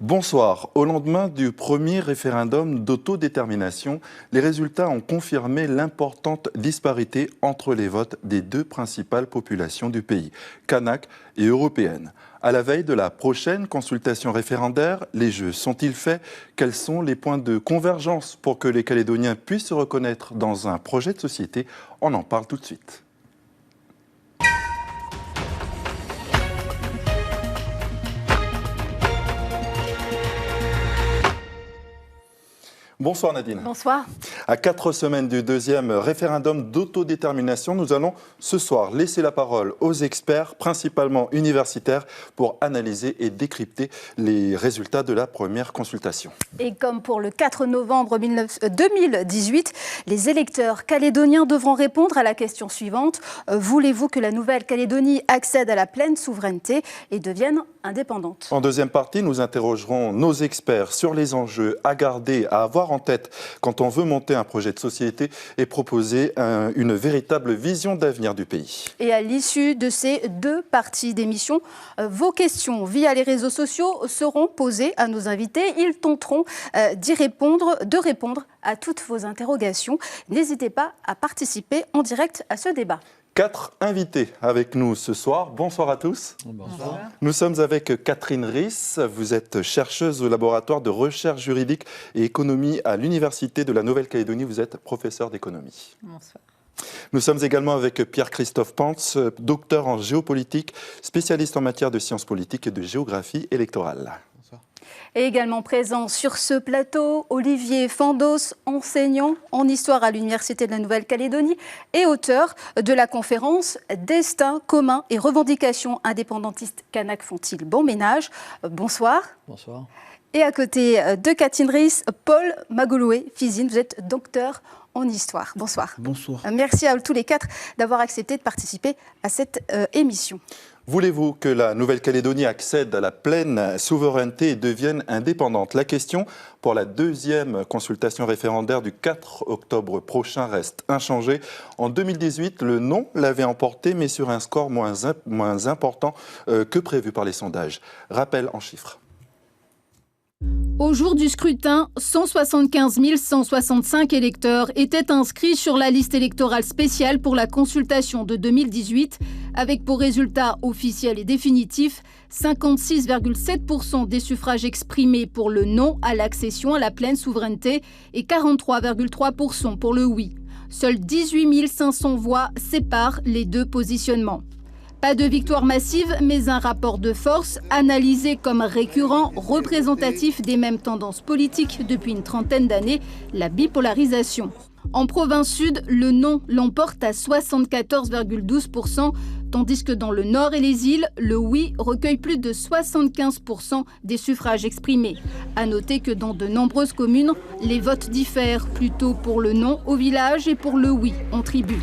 Bonsoir. Au lendemain du premier référendum d'autodétermination, les résultats ont confirmé l'importante disparité entre les votes des deux principales populations du pays, kanak et européenne. À la veille de la prochaine consultation référendaire, les jeux sont-ils faits? Quels sont les points de convergence pour que les Calédoniens puissent se reconnaître dans un projet de société? On en parle tout de suite. Bonsoir Nadine. Bonsoir. À 4 semaines du deuxième référendum d'autodétermination, nous allons ce soir laisser la parole aux experts, principalement universitaires, pour analyser et décrypter les résultats de la première consultation. Et comme pour le 4 novembre 2018, les électeurs calédoniens devront répondre à la question suivante. Voulez-vous que la Nouvelle-Calédonie accède à la pleine souveraineté et devienne indépendante? En deuxième partie, nous interrogerons nos experts sur les enjeux à garder, à avoir en tête quand on veut monter un projet de société et proposer une véritable vision d'avenir du pays. Et à l'issue de ces deux parties d'émission, vos questions via les réseaux sociaux seront posées à nos invités. Ils tenteront de répondre à toutes vos interrogations. N'hésitez pas à participer en direct à ce débat. 4 invités avec nous ce soir. Bonsoir à tous. Bonsoir. Nous sommes avec Catherine Riss. Vous êtes chercheuse au laboratoire de recherche juridique et économie à l'Université de la Nouvelle-Calédonie. Vous êtes professeur d'économie. Bonsoir. Nous sommes également avec Pierre-Christophe Pantz, docteur en géopolitique, spécialiste en matière de sciences politiques et de géographie électorale. Et également présent sur ce plateau, Olivier Fandos, enseignant en histoire à l'Université de la Nouvelle-Calédonie et auteur de la conférence « Destin commun et revendications indépendantistes kanak font-ils bon ménage ?» Bonsoir. Bonsoir. Et à côté de Catherine Riss, Paul Magouloué-Fizine, vous êtes docteur en histoire. Bonsoir. Bonsoir. Merci à tous les 4 d'avoir accepté de participer à cette émission. Voulez-vous que la Nouvelle-Calédonie accède à la pleine souveraineté et devienne indépendante? La question pour la deuxième consultation référendaire du 4 octobre prochain reste inchangée. En 2018, le non l'avait emporté, mais sur un score moins important que prévu par les sondages. Rappel en chiffres. Au jour du scrutin, 175 165 électeurs étaient inscrits sur la liste électorale spéciale pour la consultation de 2018, avec pour résultat officiel et définitif 56,7% des suffrages exprimés pour le non à l'accession à la pleine souveraineté et 43,3% pour le oui. Seules 18 500 voix séparent les deux positionnements. Pas de victoire massive, mais un rapport de force analysé comme récurrent, représentatif des mêmes tendances politiques depuis une trentaine d'années, la bipolarisation. En province sud, le non l'emporte à 74,12%, tandis que dans le nord et les îles, le oui recueille plus de 75% des suffrages exprimés. À noter que dans de nombreuses communes, les votes diffèrent, plutôt pour le non au village et pour le oui en tribu.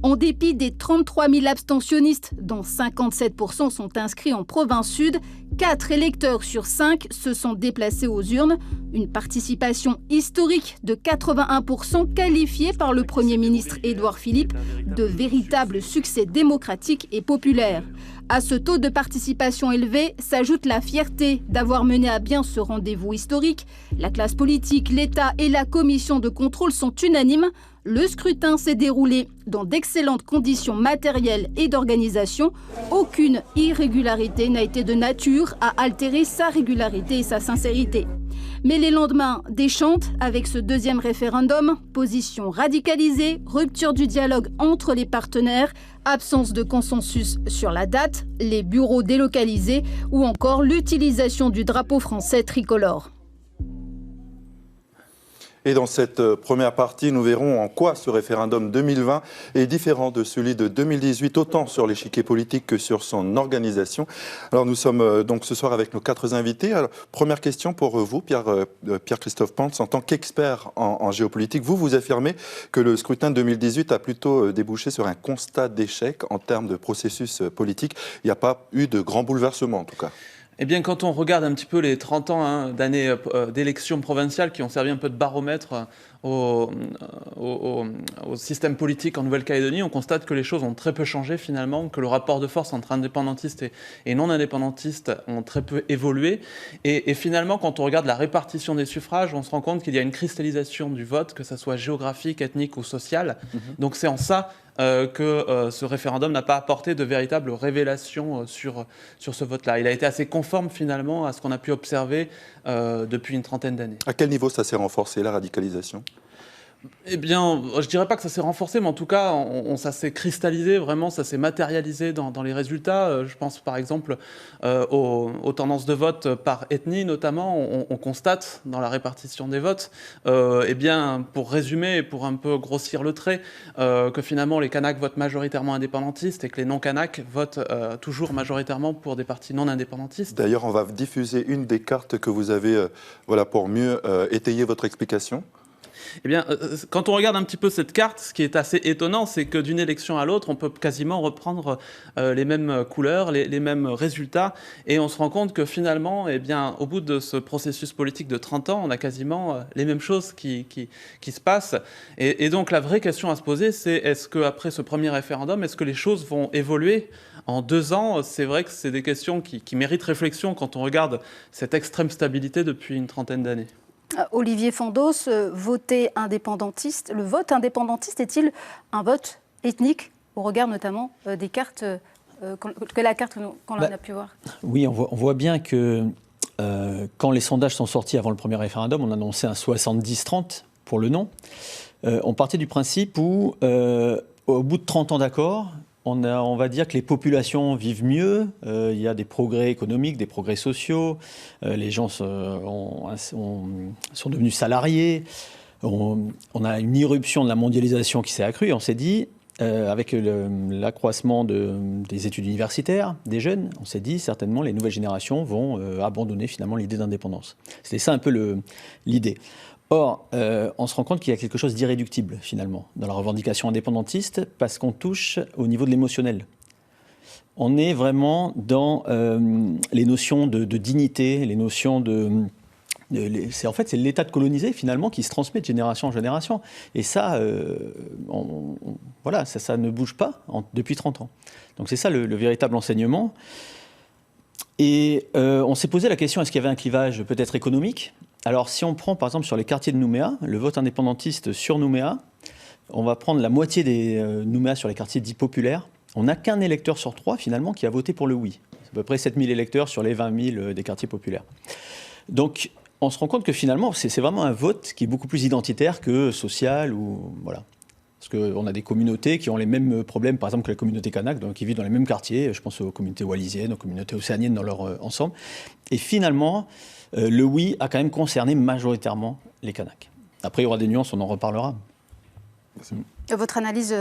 En dépit des 33 000 abstentionnistes, dont 57% sont inscrits en province sud, 4 électeurs sur 5 se sont déplacés aux urnes. Une participation historique de 81% qualifiée par le Premier ministre Édouard Philippe de véritable succès démocratique et populaire. À ce taux de participation élevé s'ajoute la fierté d'avoir mené à bien ce rendez-vous historique. La classe politique, l'État et la commission de contrôle sont unanimes. Le scrutin s'est déroulé dans d'excellentes conditions matérielles et d'organisation. Aucune irrégularité n'a été de nature à altérer sa régularité et sa sincérité. Mais les lendemains déchantent avec ce deuxième référendum, position radicalisée, rupture du dialogue entre les partenaires, absence de consensus sur la date, les bureaux délocalisés ou encore l'utilisation du drapeau français tricolore. Et dans cette première partie, nous verrons en quoi ce référendum 2020 est différent de celui de 2018, autant sur l'échiquier politique que sur son organisation. Alors nous sommes donc ce soir avec nos 4 invités. Alors, première question pour vous, Pierre-Christophe Pantz, en tant qu'expert en géopolitique. Vous affirmez que le scrutin de 2018 a plutôt débouché sur un constat d'échec en termes de processus politique. Il n'y a pas eu de grand bouleversement en tout cas. Eh bien, quand on regarde un petit peu les 30 ans d'années d'élections provinciales qui ont servi un peu de baromètre au système politique en Nouvelle-Calédonie, on constate que les choses ont très peu changé finalement, que le rapport de force entre indépendantistes et non-indépendantistes ont très peu évolué. Et finalement, quand on regarde la répartition des suffrages, on se rend compte qu'il y a une cristallisation du vote, que ce soit géographique, ethnique ou social. Donc c'est en ça que ce référendum n'a pas apporté de véritables révélations sur ce vote-là. Il a été assez conforme finalement à ce qu'on a pu observer depuis une trentaine d'années. À quel niveau ça s'est renforcé, la radicalisation ? Eh bien, je dirais pas que ça s'est renforcé, mais en tout cas, ça s'est cristallisé, vraiment, ça s'est matérialisé dans les résultats. Je pense par exemple aux tendances de vote par ethnie, notamment. On constate dans la répartition des votes, eh bien, pour résumer et pour un peu grossir le trait, que finalement les Kanaks votent majoritairement indépendantistes et que les non-Kanaks votent toujours majoritairement pour des partis non indépendantistes. D'ailleurs, on va diffuser une des cartes que vous avez pour mieux étayer votre explication. Eh bien, quand on regarde un petit peu cette carte, ce qui est assez étonnant, c'est que d'une élection à l'autre, on peut quasiment reprendre les mêmes couleurs, les mêmes résultats, et on se rend compte que finalement, eh bien, au bout de ce processus politique de 30 ans, on a quasiment les mêmes choses qui se passent. Et donc, la vraie question à se poser, c'est est-ce qu'après ce premier référendum, est-ce que les choses vont évoluer ? En 2 ans, c'est vrai que c'est des questions qui méritent réflexion quand on regarde cette extrême stabilité depuis une trentaine d'années. Olivier Fandos, voter indépendantiste, le vote indépendantiste est-il un vote ethnique au regard notamment des cartes, que la carte qu'on a pu voir ? Oui, on voit bien que quand les sondages sont sortis avant le premier référendum, on annonçait un 70-30 pour le non. On partait du principe où, au bout de 30 ans d'accord, on va dire que les populations vivent mieux, il y a des progrès économiques, des progrès sociaux, les gens sont devenus salariés, on a une irruption de la mondialisation qui s'est accrue. On s'est dit, avec l'accroissement des études universitaires des jeunes, on s'est dit certainement les nouvelles générations vont abandonner finalement l'idée d'indépendance. C'était ça un peu l'idée. Or, on se rend compte qu'il y a quelque chose d'irréductible, finalement, dans la revendication indépendantiste, parce qu'on touche au niveau de l'émotionnel. On est vraiment dans les notions de dignité, les notions c'est l'état de colonisé, finalement, qui se transmet de génération en génération. Et ça, ça ne bouge pas depuis 30 ans. Donc c'est ça le véritable enseignement. Et on s'est posé la question, est-ce qu'il y avait un clivage peut-être économique ? Alors, si on prend par exemple sur les quartiers de Nouméa, le vote indépendantiste sur Nouméa, on va prendre la moitié des Nouméa sur les quartiers dits populaires. On n'a qu'un électeur sur 3 finalement qui a voté pour le oui. C'est à peu près 7000 électeurs sur les 20 000 des quartiers populaires. Donc, on se rend compte que finalement, c'est vraiment un vote qui est beaucoup plus identitaire que social ou voilà. Parce qu'on a des communautés qui ont les mêmes problèmes, par exemple, que la communauté kanak, donc qui vivent dans les mêmes quartiers. Je pense aux communautés wallisiennes, aux communautés océaniennes dans leur ensemble. Et finalement, le oui a quand même concerné majoritairement les Kanaks. Après, il y aura des nuances, on en reparlera. Merci. Votre analyse,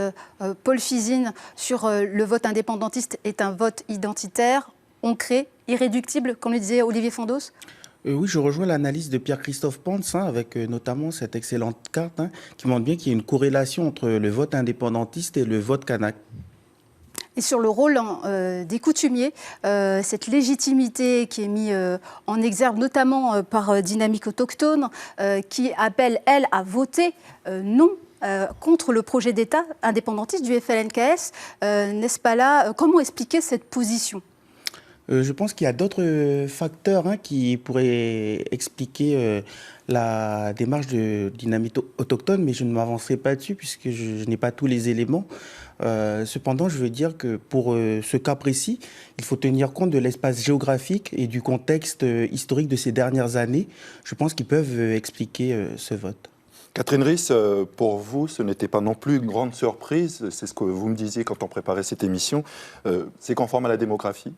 Paul Fizine, sur le vote indépendantiste est un vote identitaire, ancré, irréductible, comme le disait Olivier Fandos ? Oui, je rejoins l'analyse de Pierre-Christophe Pons, avec notamment cette excellente carte qui montre bien qu'il y a une corrélation entre le vote indépendantiste et le vote kanak. Et sur le rôle des coutumiers, cette légitimité qui est mise en exergue notamment par Dynamique Autochtone, qui appelle, elle, à voter non contre le projet d'État indépendantiste du FLNKS, n'est-ce pas là ? Comment expliquer cette position ? Je pense qu'il y a d'autres facteurs qui pourraient expliquer la démarche de Dynamique Autochtone, mais je ne m'avancerai pas dessus puisque je n'ai pas tous les éléments. Cependant, je veux dire que pour ce cas précis, il faut tenir compte de l'espace géographique et du contexte historique de ces dernières années. Je pense qu'ils peuvent expliquer ce vote. Catherine Riss, pour vous, ce n'était pas non plus une grande surprise, c'est ce que vous me disiez quand on préparait cette émission, c'est conforme à la démographie ?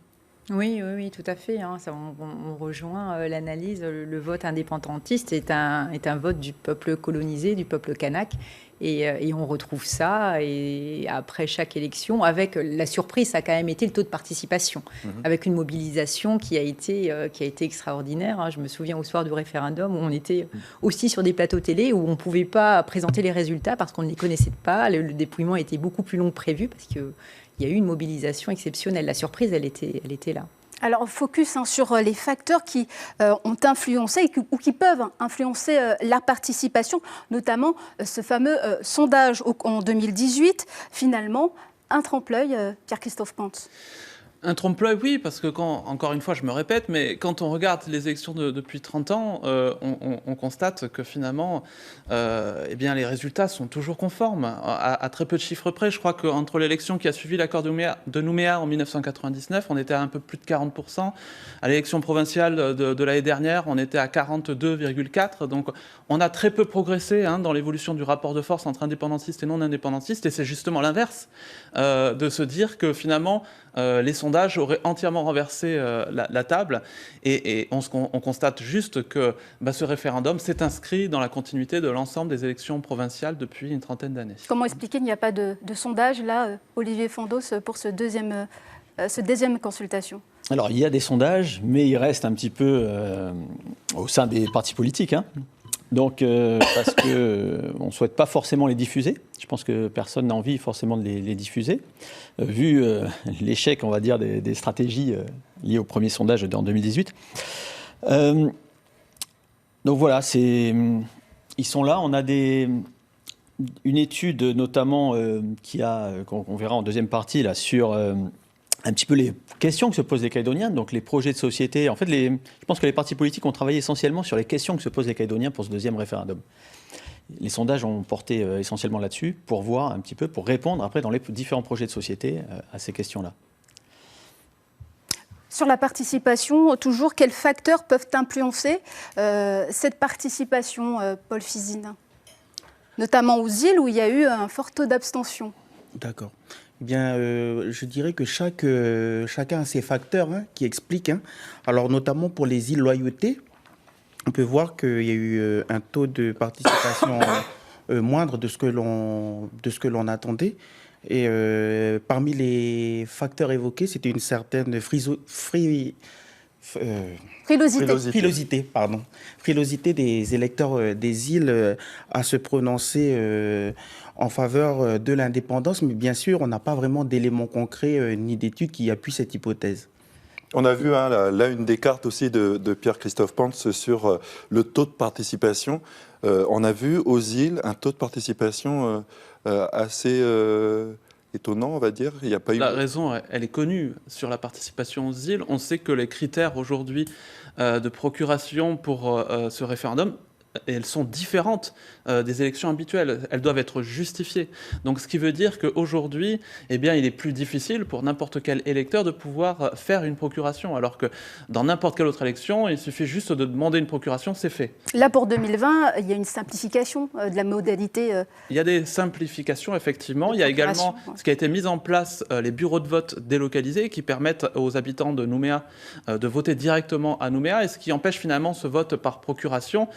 Oui, tout à fait. On rejoint l'analyse. Le vote indépendantiste est un vote du peuple colonisé, du peuple kanak. Et on retrouve ça et après chaque élection, avec la surprise, ça a quand même été le taux de participation, avec une mobilisation qui a été extraordinaire. Je me souviens au soir du référendum où on était aussi sur des plateaux télé où on ne pouvait pas présenter les résultats parce qu'on ne les connaissait pas. Le dépouillement était beaucoup plus long que prévu parce qu'il y a eu une mobilisation exceptionnelle. La surprise, elle était là. Alors, focus sur les facteurs qui ont influencé ou qui peuvent influencer la participation, notamment ce fameux sondage en 2018. Finalement, un trompe-l'œil, Pierre-Christophe Pantz. Un trompe-l'œil, oui, parce que encore une fois, je me répète, mais quand on regarde les élections depuis 30 ans, on constate que finalement, eh bien, les résultats sont toujours conformes, à très peu de chiffres près. Je crois qu'entre l'élection qui a suivi l'accord de Nouméa en 1999, on était à un peu plus de 40%. À l'élection provinciale de l'année dernière, on était à 42,4%. Donc, on a très peu progressé dans l'évolution du rapport de force entre indépendantistes et non-indépendantistes. Et c'est justement l'inverse de se dire que finalement, les sondages auraient entièrement renversé la table et on constate juste que ce référendum s'est inscrit dans la continuité de l'ensemble des élections provinciales depuis une trentaine d'années. Comment expliquer qu'il n'y a pas de sondage là, Olivier Fandos, pour ce deuxième consultation? Alors, il y a des sondages, mais ils restent un petit peu au sein des partis politiques. Donc, parce qu'on ne souhaite pas forcément les diffuser. Je pense que personne n'a envie forcément de les diffuser. Vu l'échec, on va dire, des stratégies liées au premier sondage en 2018. Donc voilà, ils sont là. On a une étude notamment qu'on verra en deuxième partie là, sur un petit peu les questions que se posent les Calédoniens, donc les projets de société. En fait, je pense que les partis politiques ont travaillé essentiellement sur les questions que se posent les Calédoniens pour ce deuxième référendum. Les sondages ont porté essentiellement là-dessus pour voir un petit peu, pour répondre après dans les différents projets de société à ces questions-là. Sur la participation, toujours, quels facteurs peuvent influencer cette participation, Paul Fizine? Notamment aux îles où il y a eu un fort taux d'abstention. D'accord. Eh bien, je dirais que chacun a ses facteurs qui expliquent. Alors, notamment pour les îles Loyauté, on peut voir qu'il y a eu un taux de participation moindre de ce que l'on attendait. Et parmi les facteurs évoqués, c'était une certaine frilosité des électeurs des îles à se prononcer en faveur de l'indépendance. Mais bien sûr, on n'a pas vraiment d'éléments concrets ni d'études qui appuient cette hypothèse. On a vu là une des cartes aussi de Pierre-Christophe Pantz sur le taux de participation. On a vu aux îles un taux de participation assez étonnant, on va dire. Il n'y a pas eu... La raison, elle est connue sur la participation aux îles. On sait que les critères aujourd'hui de procuration pour ce référendum, elles sont différentes des élections habituelles. Elles doivent être justifiées. Donc, ce qui veut dire qu'aujourd'hui, eh bien, il est plus difficile pour n'importe quel électeur de pouvoir faire une procuration, alors que dans n'importe quelle autre élection, il suffit juste de demander une procuration, c'est fait. Là, pour 2020, il y a une simplification de la modalité. Il y a des simplifications, effectivement. Il y a également ce qui a été mis en place, les bureaux de vote délocalisés, qui permettent aux habitants de Nouméa de voter directement à Nouméa, et ce qui empêche finalement ce vote par procuration.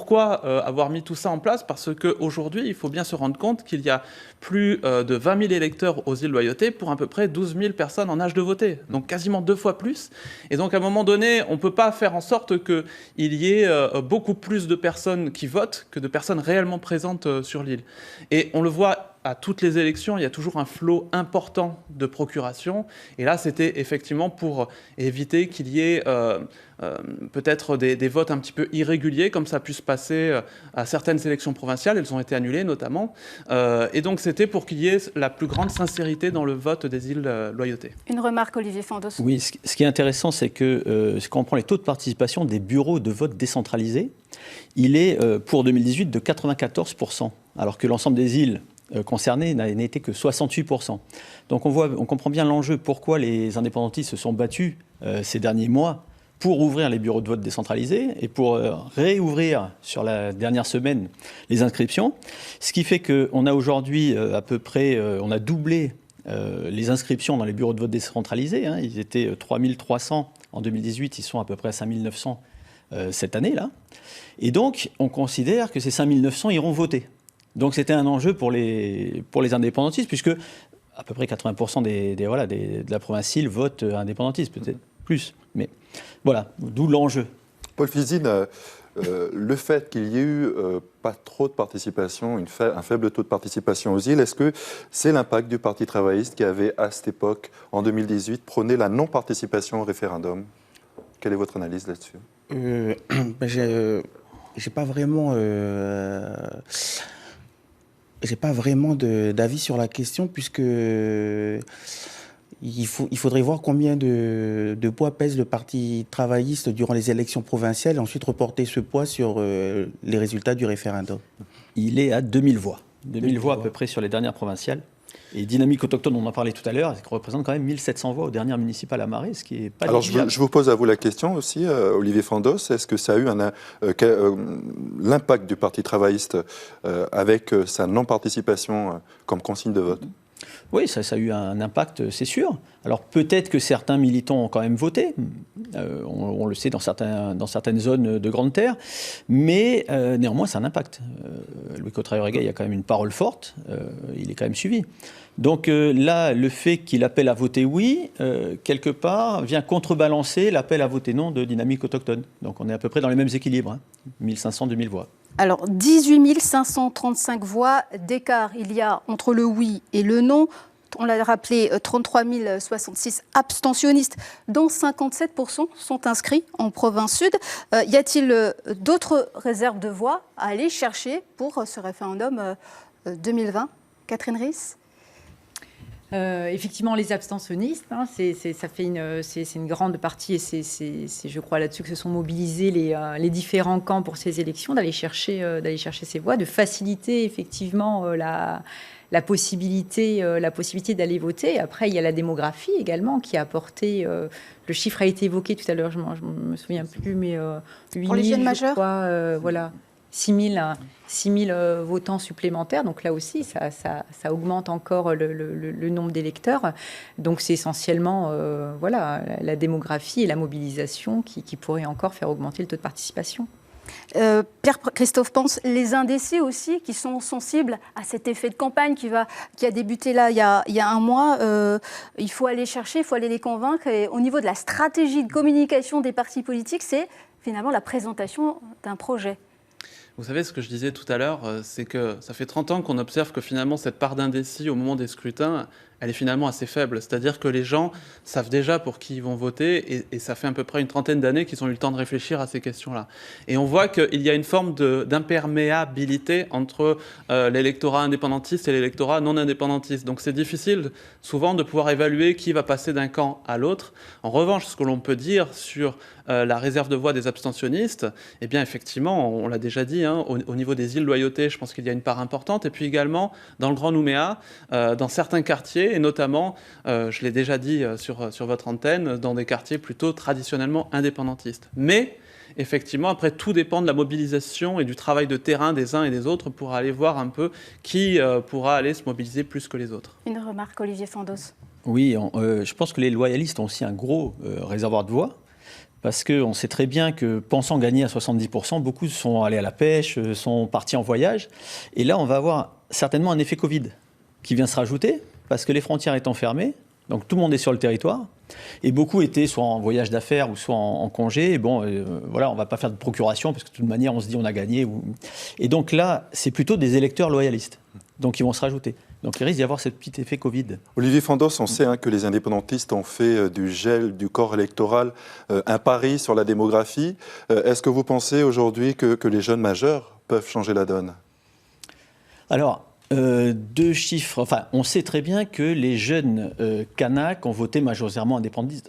Pourquoi avoir mis tout ça en place? Parce qu'aujourd'hui, il faut bien se rendre compte qu'il y a plus de 20 000 électeurs aux îles Loyauté pour à peu près 12 000 personnes en âge de voter. Donc quasiment 2 fois plus. Et donc à un moment donné, on ne peut pas faire en sorte qu'il y ait beaucoup plus de personnes qui votent que de personnes réellement présentes sur l'île. Et on le voit à toutes les élections, il y a toujours un flot important de procuration. Et là, c'était effectivement pour éviter qu'il y ait peut-être des votes un petit peu irréguliers, comme ça a pu se passer à certaines élections provinciales. Elles ont été annulées, notamment. Et donc, c'était pour qu'il y ait la plus grande sincérité dans le vote des îles Loyauté. Une remarque, Olivier Fandos. Oui, ce qui est intéressant, c'est que quand on prend les taux de participation des bureaux de vote décentralisés, il est pour 2018 de 94%, alors que l'ensemble des îles concernés n'a été que 68%. Donc on comprend bien l'enjeu, pourquoi les indépendantistes se sont battus ces derniers mois pour ouvrir les bureaux de vote décentralisés et pour réouvrir sur la dernière semaine les inscriptions. Ce qui fait qu'on a aujourd'hui à peu près, on a doublé les inscriptions dans les bureaux de vote décentralisés. Ils étaient 3300 en 2018, ils sont à peu près à 5900 cette année-là. Et donc on considère que ces 5900 iront voter. Donc c'était un enjeu pour les indépendantistes, puisque à peu près 80% de la province île votent indépendantistes, peut-être plus. Mais voilà, d'où l'enjeu. Paul Fizine, le fait qu'il y ait eu pas trop de participation, un faible taux de participation aux îles, est-ce que c'est l'impact du Parti travailliste qui avait, à cette époque, en 2018, prôné la non-participation au référendum? Quelle est votre analyse là-dessus? J'ai pas vraiment d'avis sur la question, puisque il faudrait voir combien de poids pèse le Parti travailliste durant les élections provinciales et ensuite reporter ce poids sur les résultats du référendum. Il est à 2000 voix. 2000 voix à peu près sur les dernières provinciales. Et Dynamique autochtone, on en parlait tout à l'heure, ça représente quand même 1700 voix aux dernières municipales à Marais, ce qui n'est pas Alors négligeable. je vous pose à vous la question aussi, Olivier Fandos, est-ce que ça a eu l'impact du Parti travailliste avec sa non-participation comme consigne de vote? Oui, ça a eu un impact, c'est sûr. Alors peut-être que certains militants ont quand même voté, on le sait dans certaines zones de Grande Terre, mais néanmoins c'est un impact. Louis Cottrayeur-Egay, il y a quand même une parole forte, il est quand même suivi. Donc là, le fait qu'il appelle à voter oui, quelque part, vient contrebalancer l'appel à voter non de Dynamique autochtone. Donc on est à peu près dans les mêmes équilibres, 1500-2000 voix. Alors, 18 535 voix d'écart il y a entre le oui et le non. On l'a rappelé, 33 066 abstentionnistes, dont 57% sont inscrits en province sud. Y a-t-il d'autres réserves de voix à aller chercher pour ce référendum 2020? Catherine Riss? Effectivement, les abstentionnistes, c'est une grande partie, et c'est, je crois, là-dessus que se sont mobilisés les différents camps pour ces élections, d'aller chercher ces voix, de faciliter effectivement la possibilité d'aller voter. Après, il y a la démographie également qui a apporté, le chiffre a été évoqué tout à l'heure, je ne me souviens plus, mais 8 pour les jeunes majeurs, voilà. 6 000 votants supplémentaires. Donc là aussi, ça augmente encore le nombre d'électeurs. Donc c'est essentiellement la démographie et la mobilisation qui pourraient encore faire augmenter le taux de participation. Pierre-Christophe Pense, les indécis aussi qui sont sensibles à cet effet de campagne qui a débuté là il y a un mois. Il faut aller chercher, il faut aller les convaincre. Et au niveau de la stratégie de communication des partis politiques, c'est finalement la présentation d'un projet. Vous savez, ce que je disais tout à l'heure, c'est que ça fait 30 ans qu'on observe que finalement cette part d'indécis au moment des scrutins, elle est finalement assez faible. C'est-à-dire que les gens savent déjà pour qui ils vont voter et ça fait à peu près une trentaine d'années qu'ils ont eu le temps de réfléchir à ces questions-là. Et on voit qu'il y a une forme d'imperméabilité entre l'électorat indépendantiste et l'électorat non indépendantiste. Donc c'est difficile souvent de pouvoir évaluer qui va passer d'un camp à l'autre. En revanche, ce que l'on peut dire sur la réserve de voix des abstentionnistes, eh bien effectivement, on l'a déjà dit, au niveau des îles Loyauté, je pense qu'il y a une part importante. Et puis également, dans le Grand Nouméa, dans certains quartiers, et notamment, je l'ai déjà dit sur votre antenne, dans des quartiers plutôt traditionnellement indépendantistes. Mais effectivement, après, tout dépend de la mobilisation et du travail de terrain des uns et des autres pour aller voir un peu qui pourra aller se mobiliser plus que les autres. Une remarque, Olivier Fandos. Oui, je pense que les loyalistes ont aussi un gros réservoir de voix. Parce qu'on sait très bien que, pensant gagner à 70%, beaucoup sont allés à la pêche, sont partis en voyage. Et là, on va avoir certainement un effet Covid qui vient se rajouter, parce que les frontières étant fermées, donc tout le monde est sur le territoire, et beaucoup étaient soit en voyage d'affaires ou soit en congé. Et bon, voilà, on ne va pas faire de procuration, parce que de toute manière, on se dit on a gagné. Et donc là, c'est plutôt des électeurs loyalistes. Donc ils vont se rajouter. Donc il risque d'y avoir ce petit effet Covid. Olivier Fandos, on sait que les indépendantistes ont fait du gel du corps électoral un pari sur la démographie. Est-ce que vous pensez aujourd'hui que les jeunes majeurs peuvent changer la donne? Alors, deux chiffres. Enfin, on sait très bien que les jeunes Kanaks ont voté majoritairement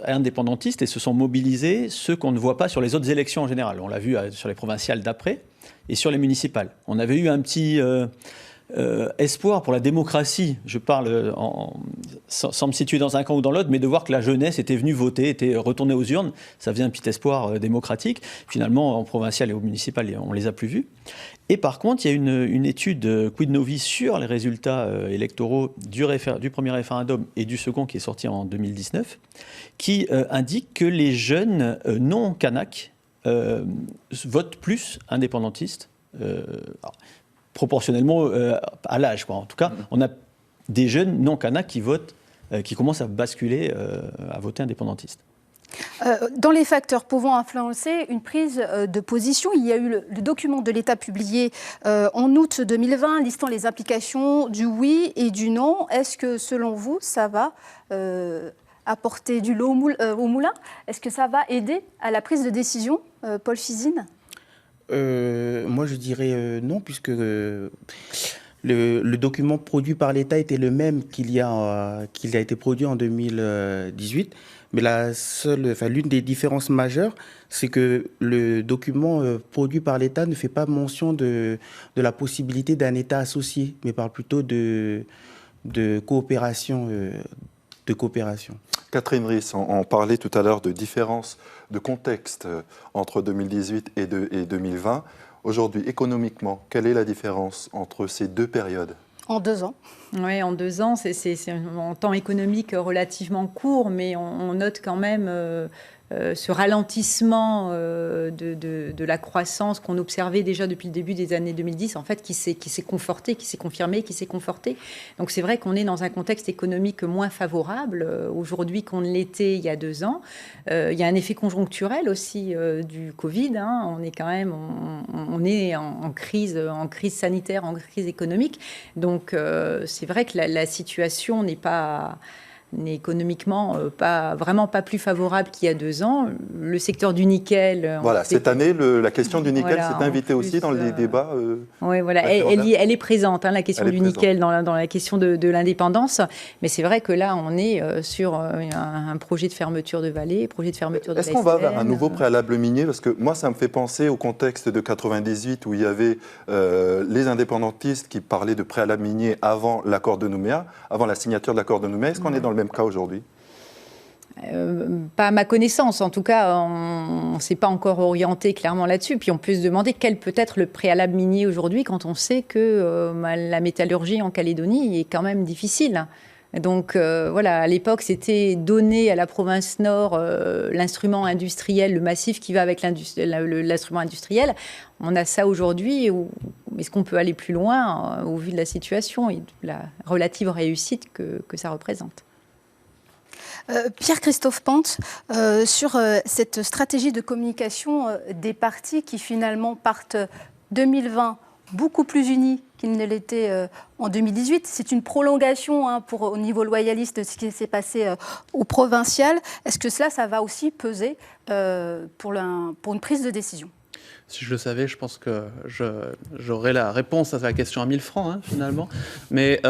indépendantistes et se sont mobilisés, ceux qu'on ne voit pas sur les autres élections en général. On l'a vu sur les provinciales d'après et sur les municipales. On avait eu un petit espoir pour la démocratie, je parle sans me situer dans un camp ou dans l'autre, mais de voir que la jeunesse était venue voter, était retournée aux urnes. Ça faisait un petit espoir démocratique. Finalement, en provincial et au municipal, on ne les a plus vus. Et par contre, il y a une étude Quid Novi sur les résultats électoraux du premier référendum et du second qui est sorti en 2019, qui indique que les jeunes non-Kanaks votent plus indépendantistes. Proportionnellement à l'âge, quoi. En tout cas, on a des jeunes non-Kanaks qui votent, qui commencent à basculer à voter indépendantiste. Dans les facteurs pouvant influencer une prise de position, il y a eu le document de l'État publié en août 2020 listant les implications du oui et du non. Est-ce que, selon vous, ça va apporter du lot au moulin? Est-ce que ça va aider à la prise de décision, Paul Fizine? Moi, je dirais non, puisque le document produit par l'État était le même qu'il a été produit en 2018. Mais l'une des différences majeures, c'est que le document produit par l'État ne fait pas mention de la possibilité d'un État associé, mais parle plutôt de coopération. Catherine Riss, on parlait tout à l'heure de différence de contexte entre 2018 et 2020. Aujourd'hui, économiquement, quelle est la différence entre ces deux périodes? En 2 ans. Oui, en 2 ans, c'est en temps économique relativement court, mais on note quand même ce ralentissement de la croissance qu'on observait déjà depuis le début des années 2010, en fait, qui s'est conforté, qui s'est confirmé, qui s'est conforté. Donc c'est vrai qu'on est dans un contexte économique moins favorable aujourd'hui qu'on ne l'était il y a 2 ans. Il y a un effet conjoncturel aussi du Covid. Hein. On est quand même on est en crise sanitaire, en crise économique. Donc c'est vrai que la situation n'est économiquement vraiment pas plus favorable qu'il y a 2 ans. Le secteur du nickel... Voilà, cette année, la question du nickel voilà, s'est invitée aussi dans les débats. Oui, voilà, elle est présente, hein, la question du nickel dans la question de l'indépendance. Mais c'est vrai que là, on est sur un projet de fermeture de vallée, projet de fermeture de Est-ce qu'on va vers un nouveau préalable minier? Parce que moi, ça me fait penser au contexte de 98 où il y avait les indépendantistes qui parlaient de préalable minier avant l'accord de Nouméa, avant la signature de l'accord de Nouméa. Est-ce qu'on est dans le même cas aujourd'hui? Pas à ma connaissance, en tout cas, on ne s'est pas encore orienté clairement là-dessus. Puis on peut se demander quel peut être le préalable minier aujourd'hui quand on sait que la métallurgie en Calédonie est quand même difficile. Donc voilà, à l'époque, c'était donner à la province Nord l'instrument industriel, le massif qui va avec l'instrument industriel. On a ça aujourd'hui. Est-ce qu'on peut aller plus loin au vu de la situation et de la relative réussite que ça représente? Pierre-Christophe Pente, sur cette stratégie de communication des partis qui finalement partent 2020 beaucoup plus unis qu'ils ne l'étaient en 2018. C'est une prolongation au niveau loyaliste de ce qui s'est passé au provincial. Est-ce que ça va aussi peser pour une prise de décision? Si je le savais, je pense que j'aurais la réponse à la question à 1000 francs, hein, finalement. Mais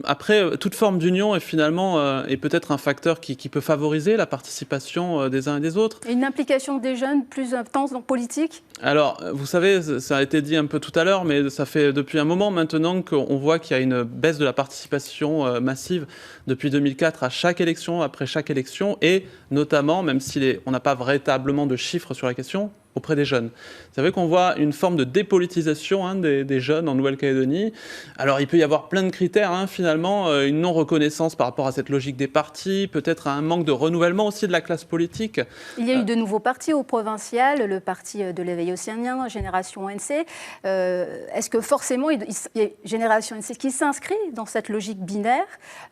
après, toute forme d'union est finalement est peut-être un facteur qui peut favoriser la participation des uns et des autres. Et une implication des jeunes plus intense dans politique? Alors, vous savez, ça a été dit un peu tout à l'heure, mais ça fait depuis un moment maintenant qu'on voit qu'il y a une baisse de la participation massive depuis 2004 à chaque élection, après chaque élection, et notamment, même si on n'a pas véritablement de chiffres sur la question, auprès des jeunes. C'est vrai qu'on voit une forme de dépolitisation des jeunes en Nouvelle-Calédonie. Alors, il peut y avoir plein de critères, finalement, une non-reconnaissance par rapport à cette logique des partis, peut-être un manque de renouvellement aussi de la classe politique. Il y a eu de nouveaux partis au provincial, le parti de l'éveil océanien, Génération ANC. Est-ce que forcément, il y a Génération ANC qui s'inscrit dans cette logique binaire?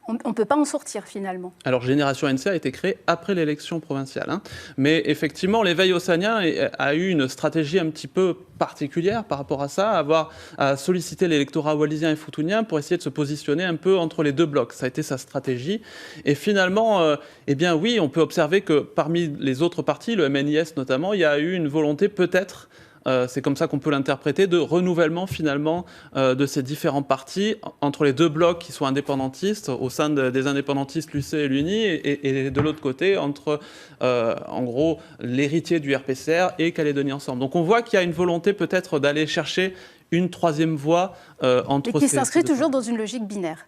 On ne peut pas en sortir, finalement. Alors, Génération ANC a été créée après l'élection provinciale. Mais effectivement, l'éveil océanien a eu une stratégie un petit peu particulière par rapport à ça, à solliciter l'électorat wallisien et foutounien pour essayer de se positionner un peu entre les deux blocs. Ça a été sa stratégie. Et finalement, eh bien oui, on peut observer que parmi les autres partis, le MNIS notamment, il y a eu une volonté peut-être, c'est comme ça qu'on peut l'interpréter, de renouvellement finalement de ces différents partis entre les deux blocs qui sont indépendantistes, au sein des indépendantistes l'UC et l'UNI, et de l'autre côté entre en gros l'héritier du RPCR et Calédonie Ensemble. Donc on voit qu'il y a une volonté peut-être d'aller chercher une troisième voie entre ces... Et qui s'inscrit toujours dans une logique binaire.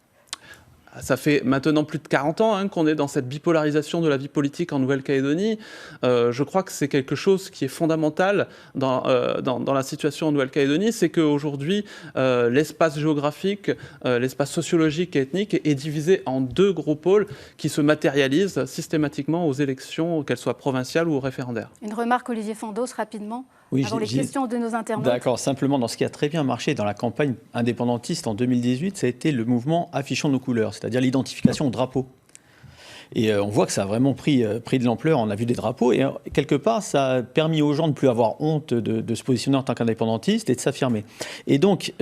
Ça fait maintenant plus de 40 ans qu'on est dans cette bipolarisation de la vie politique en Nouvelle-Calédonie. Je crois que c'est quelque chose qui est fondamental dans la situation en Nouvelle-Calédonie, c'est qu'aujourd'hui, l'espace géographique, l'espace sociologique et ethnique est divisé en deux gros pôles qui se matérialisent systématiquement aux élections, qu'elles soient provinciales ou référendaires. Une remarque, Olivier Fandos, rapidement, oui, avant les questions de nos internautes. D'accord, simplement, dans ce qui a très bien marché dans la campagne indépendantiste en 2018, ça a été le mouvement Affichons nos couleurs, c'est-à-dire l'identification au drapeau. Et on voit que ça a vraiment pris de l'ampleur. On a vu des drapeaux et quelque part, ça a permis aux gens de ne plus avoir honte de se positionner en tant qu'indépendantiste et de s'affirmer. Et donc,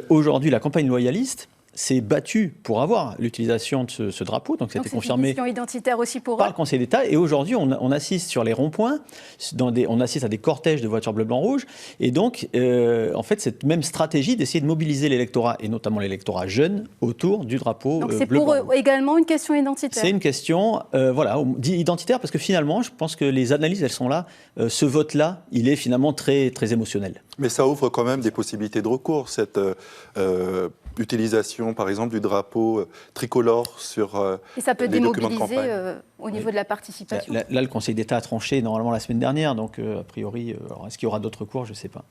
aujourd'hui, la campagne loyaliste s'est battue pour avoir l'utilisation de ce drapeau. Donc, c'était confirmé une question identitaire aussi pour par eux. le Conseil d'État. Et aujourd'hui, on assiste sur les ronds-points, on assiste à des cortèges de voitures bleu, blanc, rouge. Et donc, en fait, cette même stratégie d'essayer de mobiliser l'électorat, et notamment l'électorat jeune, autour du drapeau Donc c'est bleu, pour blanc, eux rouge. également une question identitaire. C'est une question identitaire, parce que finalement, je pense que les analyses, elles sont là. Ce vote-là, il est finalement très, très émotionnel. Mais ça ouvre quand même des possibilités de recours, cette utilisation, par exemple, du drapeau tricolore sur Et ça peut les documents de démobiliser campagne. au niveau de la participation. Là, le Conseil d'État a tranché normalement la semaine dernière, donc a priori, alors, est-ce qu'il y aura d'autres recours? Je ne sais pas.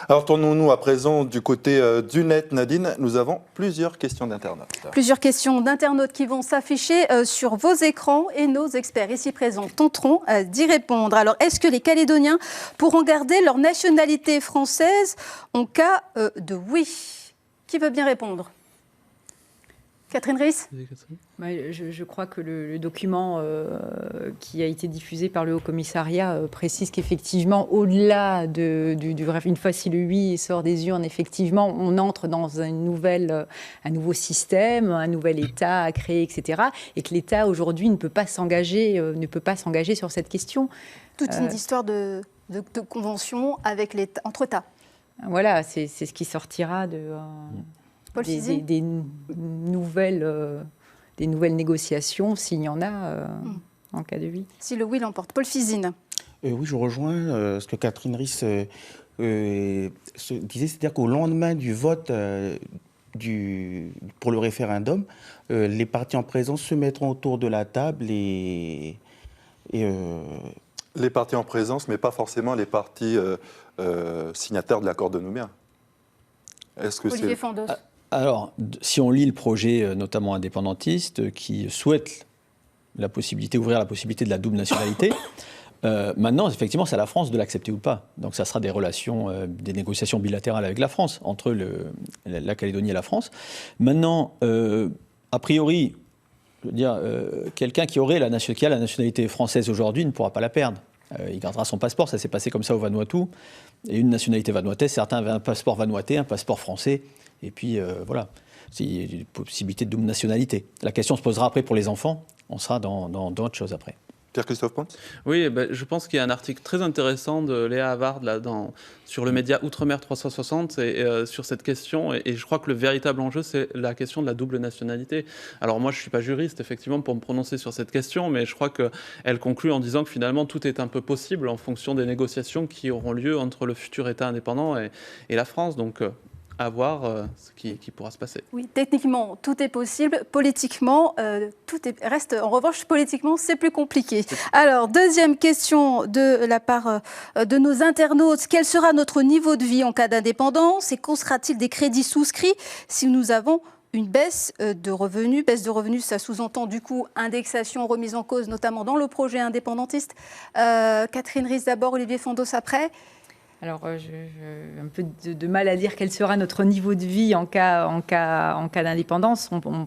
Alors tournons-nous à présent du côté du net, Nadine. Nous avons plusieurs questions d'internautes. Plusieurs questions d'internautes qui vont s'afficher sur vos écrans et nos experts ici présents tenteront d'y répondre. Alors, est-ce que les Calédoniens pourront garder leur nationalité française en cas de oui? Qui veut bien répondre? Catherine Riss? Je crois que le document qui a été diffusé par le Haut-Commissariat précise qu'effectivement, au-delà une fois si le oui sort des urnes, effectivement, on entre dans un nouveau système, un nouvel État à créer, etc. Et que l'État, aujourd'hui, ne peut pas s'engager sur cette question. Toute une histoire de convention avec entre États. Voilà, c'est ce qui sortira Paul Fizine. des nouvelles négociations, s'il y en a, en cas de oui. Si le oui l'emporte. Paul Fizine. Oui, je rejoins ce que Catherine Riss disait, c'est-à-dire qu'au lendemain du vote pour le référendum, les partis en présence se mettront autour de la table et Les partis en présence, mais pas forcément les partis signataires de l'accord de Nouméa. Est-ce que Olivier Fandos. Alors, si on lit le projet, notamment indépendantiste, qui souhaite ouvrir la possibilité de la double nationalité, maintenant, effectivement, c'est à la France de l'accepter ou pas. Donc, ça sera des négociations bilatérales avec la France, entre la Calédonie et la France. Maintenant, a priori, je veux dire, quelqu'un qui a la nationalité française aujourd'hui ne pourra pas la perdre. Il gardera son passeport, ça s'est passé comme ça au Vanuatu. Et une nationalité vanuataise, certains avaient un passeport vanuatais, un passeport français. Et puis, voilà, c'est une possibilité de double nationalité. La question se posera après pour les enfants. On sera dans d'autres choses après. Pierre-Christophe Ponce? Oui, je pense qu'il y a un article très intéressant de Léa Havard sur le média Outre-mer 360 sur cette question. Et je crois que le véritable enjeu, c'est la question de la double nationalité. Alors moi, je ne suis pas juriste, effectivement, pour me prononcer sur cette question, mais je crois qu'elle conclut en disant que finalement, tout est un peu possible en fonction des négociations qui auront lieu entre le futur État indépendant et la France. Donc, à voir ce qui pourra se passer. Oui, techniquement, tout est possible. Politiquement, reste en revanche, politiquement, c'est plus compliqué. Alors, deuxième question de la part de nos internautes. Quel sera notre niveau de vie en cas d'indépendance et qu'en sera-t-il des crédits souscrits si nous avons une baisse de revenus? Baisse de revenus, ça sous-entend du coup indexation, remise en cause, notamment dans le projet indépendantiste. Catherine Riss d'abord, Olivier Fandos après. Alors, j'ai un peu de mal à dire quel sera notre niveau de vie en cas d'indépendance. On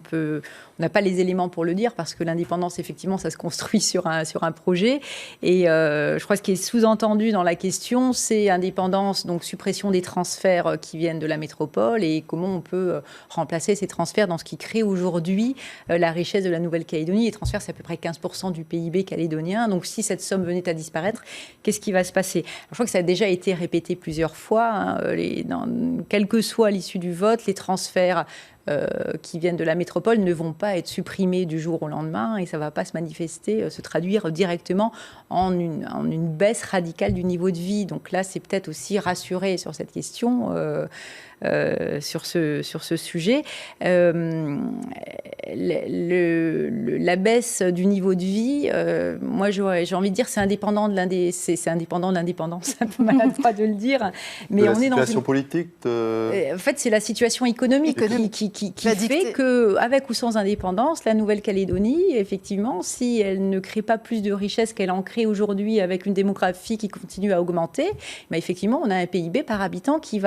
n'a pas les éléments pour le dire parce que l'indépendance, effectivement, ça se construit sur un projet. Et je crois que ce qui est sous-entendu dans la question, c'est indépendance, donc suppression des transferts qui viennent de la métropole et comment on peut remplacer ces transferts dans ce qui crée aujourd'hui la richesse de la Nouvelle-Calédonie. Les transferts, c'est à peu près 15% du PIB calédonien. Donc, si cette somme venait à disparaître, qu'est-ce qui va se passer? Alors, je crois que ça a déjà été répété plusieurs fois, quelle que soit l'issue du vote, les transferts qui viennent de la métropole ne vont pas être supprimés du jour au lendemain et ça ne va pas se traduire directement en une baisse radicale du niveau de vie. Donc là, c'est peut-être aussi rassurer sur cette question, sur ce sujet. La baisse du niveau de vie, moi j'ai envie de dire c'est indépendant de l'indépendance, c'est un peu maladroit de le dire, mais on est dans une situation politique. En fait, c'est la situation économique qui fait que, avec ou sans indépendance, la Nouvelle-Calédonie, effectivement, si elle ne crée pas plus de richesses qu'elle en crée aujourd'hui, avec une démographie qui continue à augmenter, effectivement, on a un PIB par habitant qui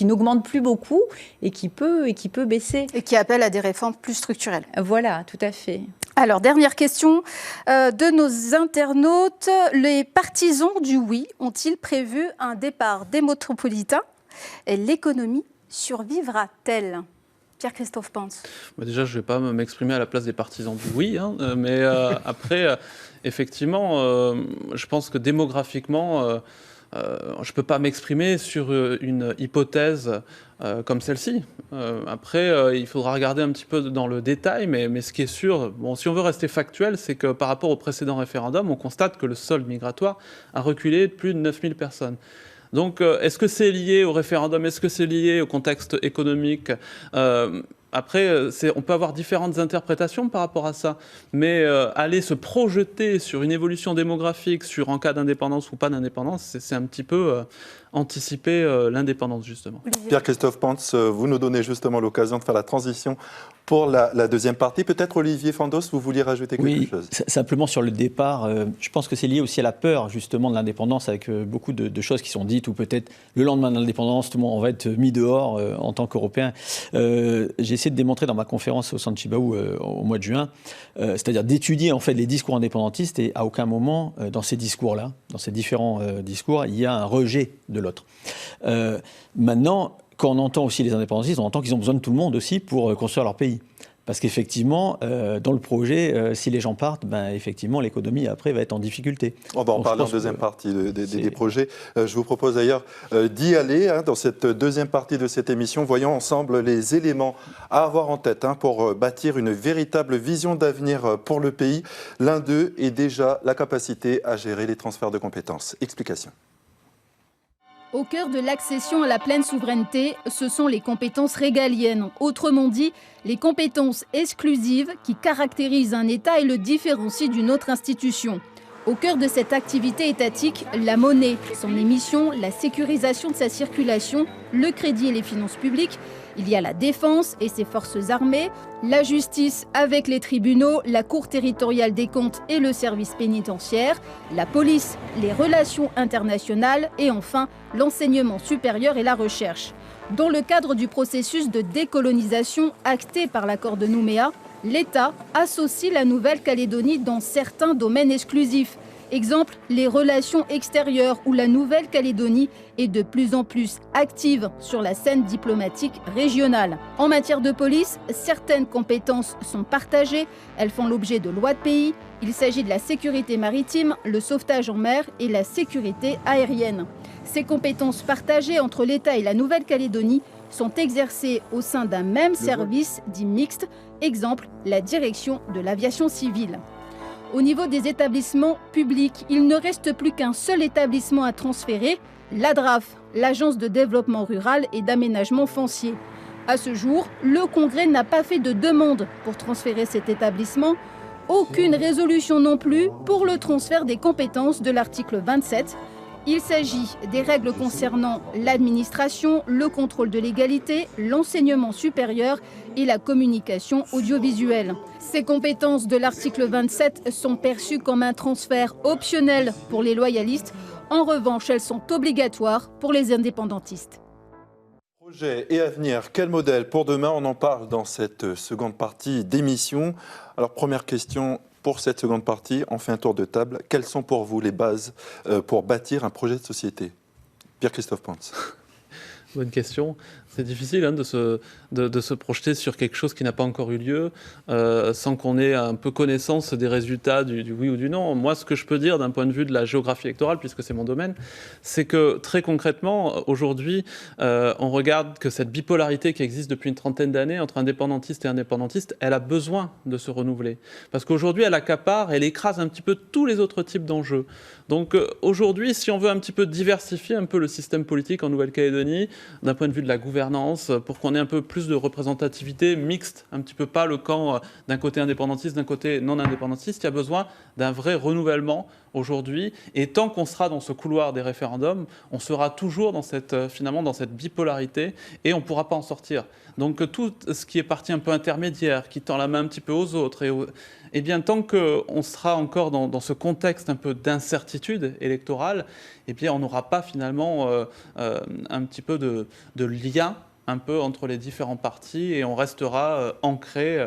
n'augmente plus beaucoup et qui peut baisser. Et qui appelle à des réformes plus structurelles. Voilà, tout à fait. Alors, dernière question de nos internautes. Les partisans du oui ont-ils prévu un départ des métropolitains et l'économie survivra-t-elle? Pierre-Christophe Pantz. Déjà, je ne vais pas m'exprimer à la place des partisans du oui, hein, mais après, effectivement, je pense que démographiquement, je ne peux pas m'exprimer sur une hypothèse comme celle-ci. Après, il faudra regarder un petit peu dans le détail, mais ce qui est sûr, bon, si on veut rester factuel, c'est que par rapport au précédent référendum, on constate que le solde migratoire a reculé de plus de 9000 personnes. Donc, est-ce que c'est lié au référendum? Est-ce que c'est lié au contexte économique? Après, on peut avoir différentes interprétations par rapport à ça, mais aller se projeter sur une évolution démographique, sur en cas d'indépendance ou pas d'indépendance, c'est un petit peu anticiper l'indépendance, justement. Pierre-Christophe Pantz, vous nous donnez justement l'occasion de faire la transition pour la deuxième partie. Peut-être Olivier Fandos, vous vouliez rajouter quelque chose? Simplement sur le départ, je pense que c'est lié aussi à la peur justement de l'indépendance, avec beaucoup de choses qui sont dites, ou peut-être le lendemain de l'indépendance, tout le monde on va être mis dehors en tant qu'Européens. J'ai essayé de démontrer dans ma conférence au Centre Chibaou au mois de juin, c'est-à-dire d'étudier en fait les discours indépendantistes, et à aucun moment dans ces discours-là, dans ces différents discours, il y a un rejet de l'autre. Maintenant, quand on entend aussi les indépendantistes, on entend qu'ils ont besoin de tout le monde aussi pour construire leur pays. Parce qu'effectivement, dans le projet, si les gens partent, effectivement, l'économie après va être en difficulté. On va en parler en deuxième partie des projets. Je vous propose d'ailleurs d'y aller dans cette deuxième partie de cette émission. Voyons ensemble les éléments à avoir en tête pour bâtir une véritable vision d'avenir pour le pays. L'un d'eux est déjà la capacité à gérer les transferts de compétences. Explication. Au cœur de l'accession à la pleine souveraineté, ce sont les compétences régaliennes, autrement dit, les compétences exclusives qui caractérisent un État et le différencient d'une autre institution. Au cœur de cette activité étatique, la monnaie, son émission, la sécurisation de sa circulation, le crédit et les finances publiques. Il y a la défense et ses forces armées, la justice avec les tribunaux, la Cour territoriale des comptes et le service pénitentiaire, la police, les relations internationales et enfin l'enseignement supérieur et la recherche. Dans le cadre du processus de décolonisation acté par l'accord de Nouméa, l'État associe la Nouvelle-Calédonie dans certains domaines exclusifs. Exemple, les relations extérieures où la Nouvelle-Calédonie est de plus en plus active sur la scène diplomatique régionale. En matière de police, certaines compétences sont partagées, elles font l'objet de lois de pays. Il s'agit de la sécurité maritime, le sauvetage en mer et la sécurité aérienne. Ces compétences partagées entre l'État et la Nouvelle-Calédonie sont exercées au sein d'un même service dit mixte, exemple la direction de l'aviation civile. Au niveau des établissements publics, il ne reste plus qu'un seul établissement à transférer, l'ADRAF, l'Agence de développement rural et d'aménagement foncier. À ce jour, le Congrès n'a pas fait de demande pour transférer cet établissement. Aucune résolution non plus pour le transfert des compétences de l'article 27. Il s'agit des règles concernant l'administration, le contrôle de légalité, l'enseignement supérieur et la communication audiovisuelle. Ces compétences de l'article 27 sont perçues comme un transfert optionnel pour les loyalistes. En revanche, elles sont obligatoires pour les indépendantistes. Projet et avenir, quel modèle pour demain? On en parle dans cette seconde partie d'émission. Alors, première question. Pour cette seconde partie, on fait un tour de table. Quelles sont pour vous les bases pour bâtir un projet de société? Pierre-Christophe Pantz. Bonne question. C'est difficile de se projeter sur quelque chose qui n'a pas encore eu lieu sans qu'on ait un peu connaissance des résultats du oui ou du non. Moi, ce que je peux dire d'un point de vue de la géographie électorale, puisque c'est mon domaine, c'est que très concrètement, aujourd'hui, on regarde que cette bipolarité qui existe depuis une trentaine d'années entre indépendantistes et indépendantistes, elle a besoin de se renouveler. Parce qu'aujourd'hui, elle accapare, elle écrase un petit peu tous les autres types d'enjeux. Donc aujourd'hui, si on veut un petit peu diversifier un peu le système politique en Nouvelle-Calédonie, d'un point de vue de la gouvernance, pour qu'on ait un peu plus de représentativité mixte, un petit peu pas le camp d'un côté indépendantiste, d'un côté non indépendantiste, il y a besoin d'un vrai renouvellement aujourd'hui. Et tant qu'on sera dans ce couloir des référendums, on sera toujours dans finalement dans cette bipolarité et on ne pourra pas en sortir. Donc tout ce qui est parti un peu intermédiaire, qui tend la main un petit peu aux autres, eh bien tant qu'on sera encore dans ce contexte un peu d'incertitude électorale, eh bien on n'aura pas finalement un petit peu de lien un peu entre les différents partis et on restera ancré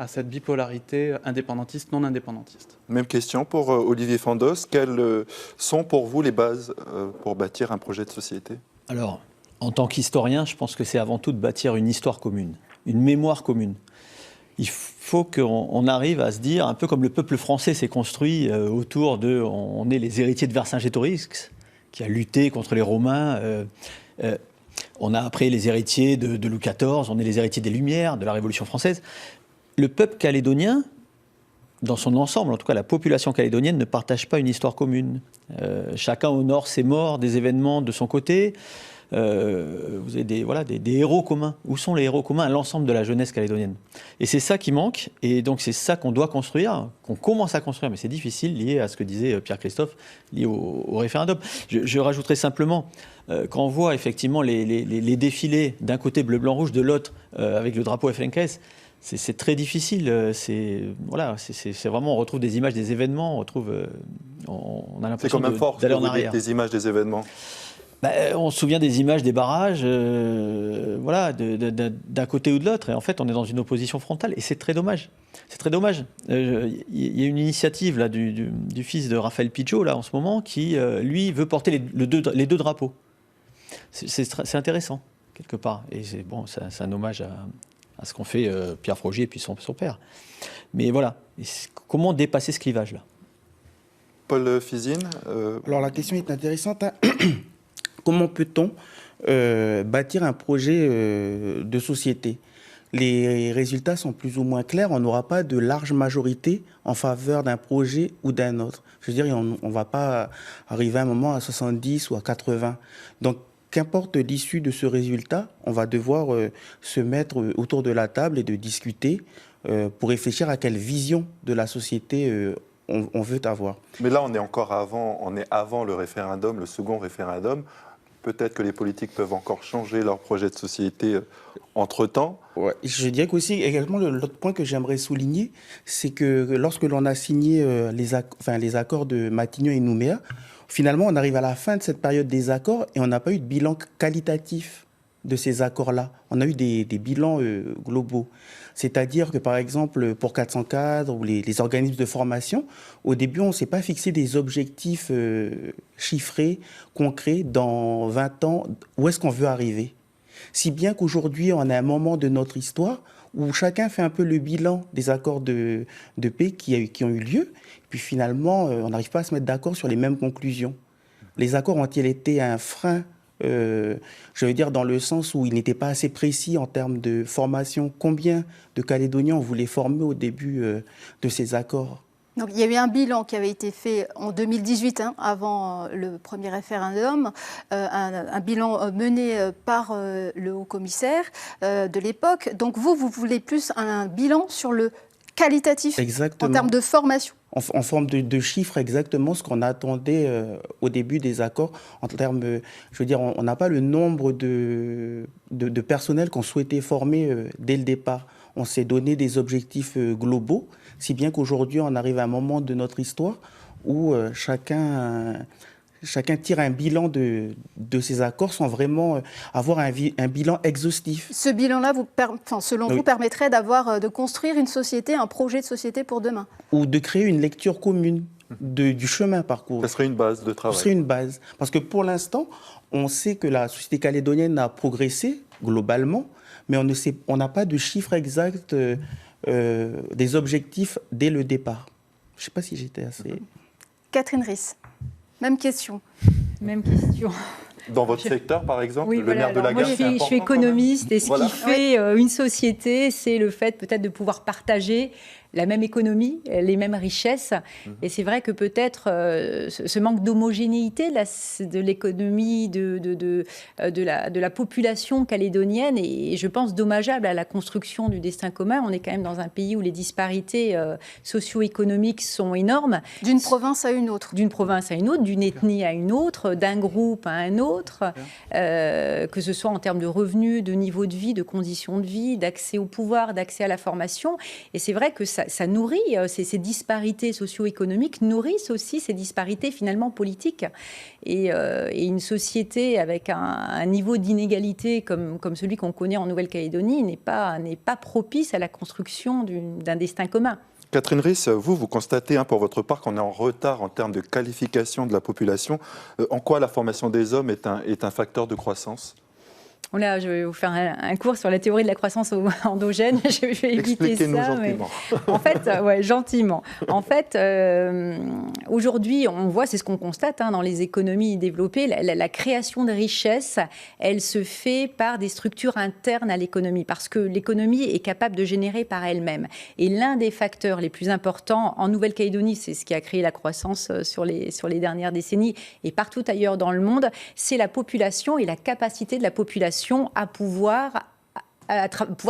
à cette bipolarité indépendantiste, non indépendantiste. Même question pour Olivier Fandos. Quelles sont pour vous les bases pour bâtir un projet de société? Alors, en tant qu'historien, je pense que c'est avant tout de bâtir une histoire commune, une mémoire commune. Il faut qu'on arrive à se dire, un peu comme le peuple français s'est construit autour de... On est les héritiers de Vercingétorix, qui a lutté contre les Romains. On a après les héritiers de Louis XIV, on est les héritiers des Lumières, de la Révolution française. Le peuple calédonien, dans son ensemble, en tout cas la population calédonienne, ne partage pas une histoire commune. Chacun honore ses morts, des événements de son côté. Vous avez des héros communs. Où sont les héros communs à l'ensemble de la jeunesse calédonienne? Et c'est ça qui manque, et donc c'est ça qu'on doit construire, qu'on commence à construire, mais c'est difficile, lié à ce que disait Pierre-Christophe, lié au référendum. Je rajouterai simplement, quand on voit effectivement les défilés, d'un côté bleu-blanc-rouge, de l'autre avec le drapeau FNKS, c'est très difficile. C'est vraiment, on retrouve des images des événements, on a l'impression d'aller en arrière. Des images des événements. On se souvient des images des barrages, d'un côté ou de l'autre. Et en fait, on est dans une opposition frontale. Et c'est très dommage. C'est très dommage. Il y a une initiative là, du fils de Raphaël Pichot, là, en ce moment, qui, lui, veut porter les deux drapeaux. C'est intéressant, quelque part. Et c'est un hommage à ce qu'ont fait Pierre Frogier et puis son père. Mais voilà, comment dépasser ce clivage-là? Paul Fizine Alors la question est intéressante. Comment peut-on bâtir un projet de société? Les résultats sont plus ou moins clairs. On n'aura pas de large majorité en faveur d'un projet ou d'un autre. Je veux dire, on ne va pas arriver à un moment à 70 ou à 80. Donc, qu'importe l'issue de ce résultat, on va devoir se mettre autour de la table et de discuter pour réfléchir à quelle vision de la société on veut avoir. Mais là, on est avant le référendum, le second référendum. Peut-être que les politiques peuvent encore changer leur projet de société entre-temps. Ouais, je dirais qu'aussi, également, l'autre point que j'aimerais souligner, c'est que lorsque l'on a signé les accords de Matignon et Nouméa, finalement, on arrive à la fin de cette période des accords et on n'a pas eu de bilan qualitatif de ces accords-là. On a eu des bilans globaux. C'est-à-dire que, par exemple, pour 400 cadres ou les organismes de formation, au début, on ne s'est pas fixé des objectifs chiffrés, concrets, dans 20 ans, où est-ce qu'on veut arriver. Si bien qu'aujourd'hui, on est à un moment de notre histoire où chacun fait un peu le bilan des accords de paix qui ont eu lieu, puis finalement, on n'arrive pas à se mettre d'accord sur les mêmes conclusions. Les accords ont-ils été un frein je veux dire dans le sens où il n'était pas assez précis en termes de formation. Combien de Calédoniens on voulait former au début de ces accords? Donc, il y a eu un bilan qui avait été fait en 2018, avant le premier référendum, un bilan mené par le haut-commissaire de l'époque. Donc vous voulez plus un bilan sur le qualitatif. Exactement. En termes de formation. En forme de chiffres, exactement ce qu'on attendait au début des accords. En termes, je veux dire, on n'a pas le nombre de personnel qu'on souhaitait former dès le départ. On s'est donné des objectifs globaux, si bien qu'aujourd'hui, on arrive à un moment de notre histoire où chacun tire un bilan de ces accords sans vraiment avoir un bilan exhaustif. Ce bilan-là, selon vous, permettrait de construire une société, un projet de société pour demain? Ou de créer une lecture commune du chemin parcouru. Ça serait une base de travail. Ça serait une base. Parce que pour l'instant, on sait que la société calédonienne a progressé globalement, mais on n'a pas de chiffres exacts des objectifs dès le départ. Je ne sais pas si j'étais assez... Catherine Riss. Même question. Même question. Dans votre secteur, par exemple, oui, le nerf de la guerre, c'est important. Je suis économiste et ce qui fait une société, c'est le fait peut-être de pouvoir partager la même économie, les mêmes richesses. Et c'est vrai que peut-être ce manque d'homogénéité de l'économie, de la population calédonienne est, je pense, dommageable à la construction du destin commun. On est quand même dans un pays où les disparités socio-économiques sont énormes. D'une province à une autre. D'une province à une autre, d'une ethnie à une autre, d'un groupe à un autre, que ce soit en termes de revenus, de niveau de vie, de conditions de vie, d'accès au pouvoir, d'accès à la formation. Et c'est vrai que ça ça nourrit, ces disparités socio-économiques nourrissent aussi ces disparités finalement politiques. Et une société avec un niveau d'inégalité comme celui qu'on connaît en Nouvelle-Calédonie n'est pas propice à la construction d'un destin commun. Catherine Riss, vous constatez pour votre part qu'on est en retard en termes de qualification de la population. En quoi la formation des hommes est un facteur de croissance ? Là, je vais vous faire un cours sur la théorie de la croissance endogène. Je vais éviter ça. Gentiment. En fait, gentiment. En fait, aujourd'hui, on voit, c'est ce qu'on constate dans les économies développées, la création de richesses, elle se fait par des structures internes à l'économie, parce que l'économie est capable de générer par elle-même. Et l'un des facteurs les plus importants en Nouvelle-Calédonie, c'est ce qui a créé la croissance sur les dernières décennies et partout ailleurs dans le monde, c'est la population et la capacité de la population à pouvoir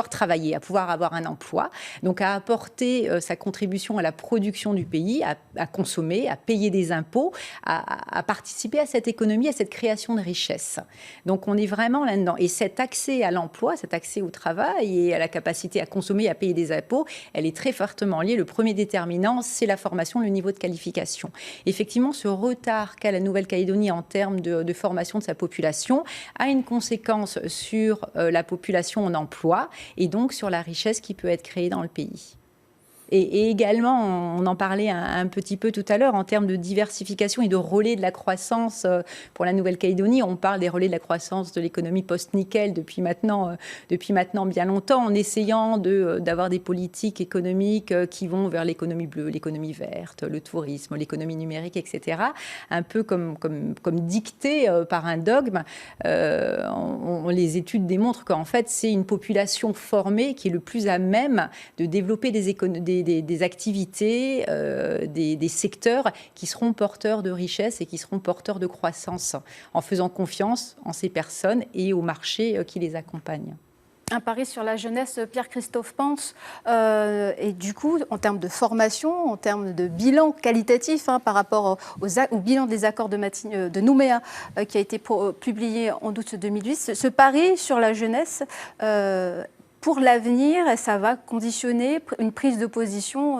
travailler, à pouvoir avoir un emploi, donc à apporter sa contribution à la production du pays, à consommer, à payer des impôts, à participer à cette économie, à cette création de richesses. Donc on est vraiment là-dedans. Et cet accès à l'emploi, cet accès au travail et à la capacité à consommer, à payer des impôts, elle est très fortement liée. Le premier déterminant, c'est la formation, le niveau de qualification. Effectivement, ce retard qu'a la Nouvelle-Calédonie en termes de formation de sa population a une conséquence sur la population en emploi et donc sur la richesse qui peut être créée dans le pays. Et également, on en parlait un petit peu tout à l'heure, en termes de diversification et de relais de la croissance pour la Nouvelle-Calédonie. On parle des relais de la croissance de l'économie post-nickel depuis maintenant bien longtemps, en essayant d'avoir des politiques économiques qui vont vers l'économie bleue, l'économie verte, le tourisme, l'économie numérique, etc. Un peu comme dicté par un dogme. Les études démontrent qu'en fait, c'est une population formée qui est le plus à même de développer des activités, des secteurs qui seront porteurs de richesse et qui seront porteurs de croissance, en faisant confiance en ces personnes et aux marchés qui les accompagnent. Un pari sur la jeunesse, Pierre-Christophe Pans. Et du coup, en termes de formation, en termes de bilan qualitatif par rapport au bilan des accords de Nouméa qui a été publié en août 2008, ce pari sur la jeunesse, pour l'avenir, ça va conditionner une prise de position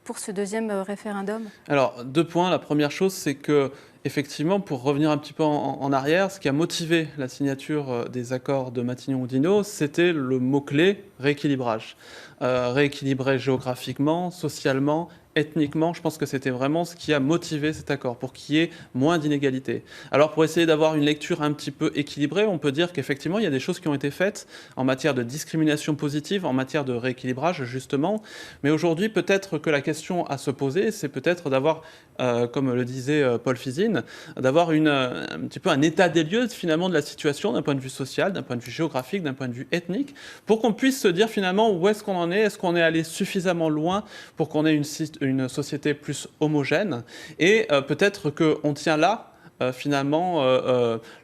pour ce deuxième référendum ? Alors, 2 points. La première chose, c'est que, effectivement, pour revenir un petit peu en arrière, ce qui a motivé la signature des accords de Matignon-Oudinot, c'était le mot-clé rééquilibrage. Rééquilibrer géographiquement, socialement, ethniquement, je pense que c'était vraiment ce qui a motivé cet accord, pour qu'il y ait moins d'inégalités. Alors, pour essayer d'avoir une lecture un petit peu équilibrée, on peut dire qu'effectivement, il y a des choses qui ont été faites en matière de discrimination positive, en matière de rééquilibrage, justement. Mais aujourd'hui, peut-être que la question à se poser, c'est peut-être d'avoir, comme le disait Paul Fizine, d'avoir un petit peu un état des lieux, finalement, de la situation, d'un point de vue social, d'un point de vue géographique, d'un point de vue ethnique, pour qu'on puisse se dire, finalement, où est-ce qu'on en est ? Est-ce qu'on est allé suffisamment loin pour qu'on ait une société plus homogène, et peut-être qu'on tient là finalement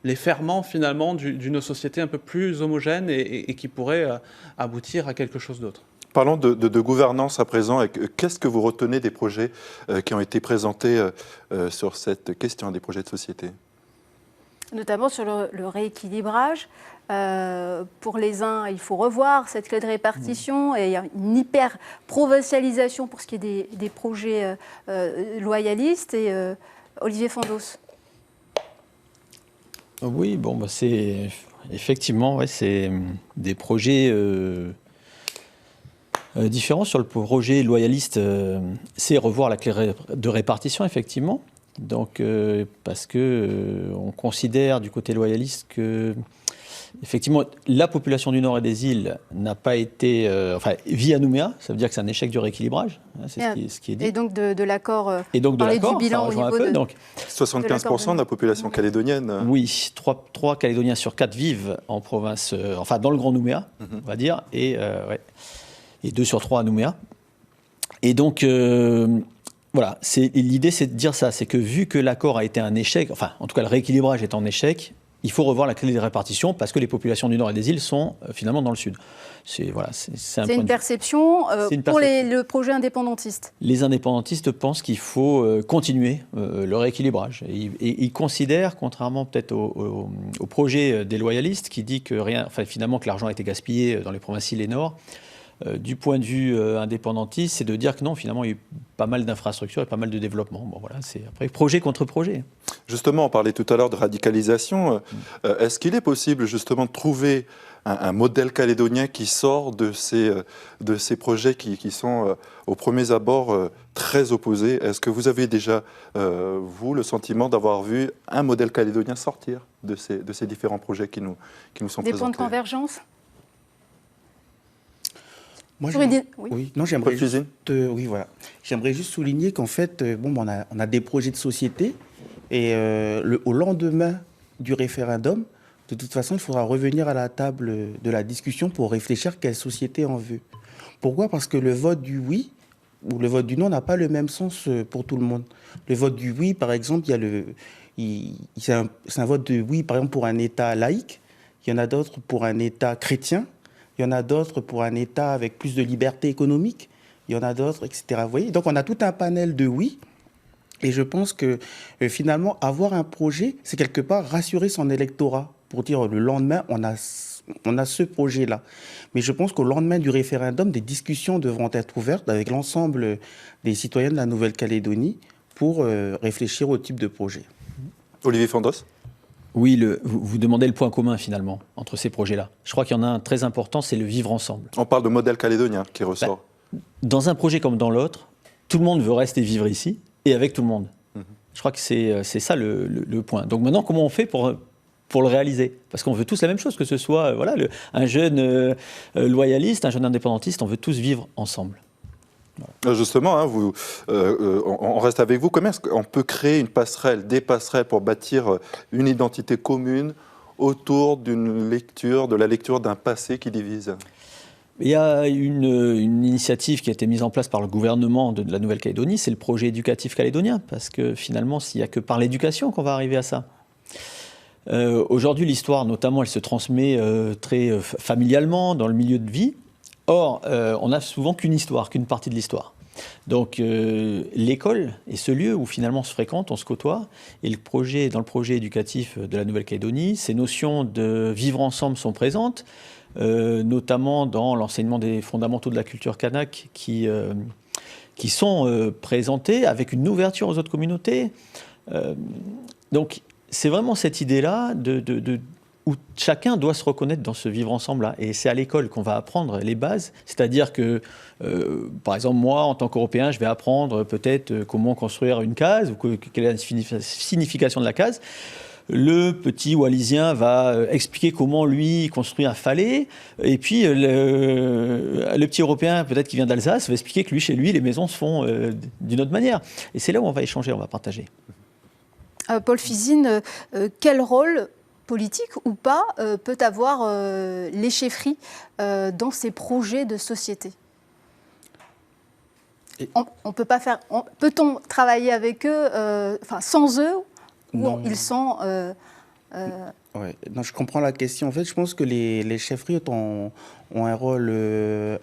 les ferments finalement d'une société un peu plus homogène et qui pourrait aboutir à quelque chose d'autre. Parlons de gouvernance à présent. Qu'est-ce que vous retenez des projets qui ont été présentés sur cette question, des projets de société ? Notamment sur le rééquilibrage. Pour les uns, il faut revoir cette clé de répartition et il y a une hyper-provincialisation pour ce qui est des projets loyalistes. Et Olivier Fandos. Oui, c'est effectivement, c'est des projets différents. Sur le projet loyaliste, c'est revoir la clé de répartition, effectivement. Donc, parce on considère du côté loyaliste que, effectivement, la population du Nord et des îles n'a pas été, vit à Nouméa, ça veut dire que c'est un échec du rééquilibrage, c'est ce qui est dit. Et donc de l'accord, et donc de l'accord, du bilan au niveau de 75% de la population calédonienne. Oui, 3 Calédoniens sur 4 vivent en province, dans le Grand Nouméa, on va dire, et 2 sur 3 à Nouméa. Et donc, voilà, l'idée c'est de dire ça, c'est que vu que l'accord a été un échec, en tout cas le rééquilibrage est en échec, il faut revoir la clé de répartition parce que les populations du Nord et des îles sont finalement dans le Sud. C'est une perception pour le projet indépendantiste. Les indépendantistes pensent qu'il faut continuer le rééquilibrage. Et ils considèrent, contrairement peut-être au projet des loyalistes qui dit que finalement que l'argent a été gaspillé dans les provinces îles et Nord, du point de vue indépendantiste, c'est de dire que non, finalement, il y a eu pas mal d'infrastructures et pas mal de développement. Bon, voilà, c'est après projet contre projet. Justement, on parlait tout à l'heure de radicalisation. Est-ce qu'il est possible justement de trouver un modèle calédonien qui sort de ces projets qui sont aux premiers abords très opposés? Est-ce que vous avez déjà, vous, le sentiment d'avoir vu un modèle calédonien sortir de ces différents projets qui nous sont Des présentés? points de convergence? Moi, Oui. j'aimerais juste, j'aimerais juste souligner qu'en fait, on a des projets de société et au lendemain du référendum, de toute façon, il faudra revenir à la table de la discussion pour réfléchir quelle société on veut. Pourquoi? Parce que le vote du oui ou le vote du non n'a pas le même sens pour tout le monde. Le vote du oui, par exemple, c'est un vote de oui, par exemple, pour un État laïque. Il y en a d'autres pour un État chrétien. Il y en a d'autres pour un État avec plus de liberté économique. Il y en a d'autres, etc. Vous voyez? Donc, on a tout un panel de oui. Et je pense que finalement, avoir un projet, c'est quelque part rassurer son électorat pour dire le lendemain, on a ce projet-là. Mais je pense qu'au lendemain du référendum, des discussions devront être ouvertes avec l'ensemble des citoyens de la Nouvelle-Calédonie pour réfléchir au type de projet. Olivier Fandos? Oui, vous demandez le point commun finalement entre ces projets-là. Je crois qu'il y en a un très important, c'est le vivre ensemble. On parle de modèle calédonien qui ressort. Dans un projet comme dans l'autre, tout le monde veut rester vivre ici et avec tout le monde. Je crois que c'est ça le point. Donc maintenant, comment on fait pour le réaliser? Parce qu'on veut tous la même chose, que ce soit un jeune loyaliste, un jeune indépendantiste, on veut tous vivre ensemble. Voilà. Justement, on reste avec vous. Comment est-ce qu'on peut créer des passerelles pour bâtir une identité commune autour de la lecture d'un passé qui divise? Il y a une initiative qui a été mise en place par le gouvernement de la Nouvelle-Calédonie, c'est le projet éducatif calédonien, parce que finalement, s'il n'y a que par l'éducation qu'on va arriver à ça. Aujourd'hui, l'histoire, notamment, elle se transmet très familialement, dans le milieu de vie. Or, on n'a souvent qu'une histoire, qu'une partie de l'histoire. Donc, l'école est ce lieu où finalement on se fréquente, on se côtoie. Et dans le projet éducatif de la Nouvelle-Calédonie, ces notions de vivre ensemble sont présentes, notamment dans l'enseignement des fondamentaux de la culture kanak qui sont présentés avec une ouverture aux autres communautés. Donc, c'est vraiment cette idée-là où chacun doit se reconnaître dans ce vivre ensemble-là. Et c'est à l'école qu'on va apprendre les bases. C'est-à-dire que, par exemple, moi, en tant qu'Européen, je vais apprendre peut-être comment construire une case, ou quelle est la signification de la case. Le petit Wallisien va expliquer comment lui construit un falais. Et puis, le petit Européen, peut-être qui vient d'Alsace, va expliquer que lui, chez lui, les maisons se font d'une autre manière. Et c'est là où on va échanger, on va partager. Paul Fizine, quel rôle politique ou pas peut avoir les chefferies dans ces projets de société? On peut pas faire. Peut-on travailler avec eux, sans eux, ou ils sont Ouais. Non, je comprends la question. En fait, je pense que les chefferies ont un rôle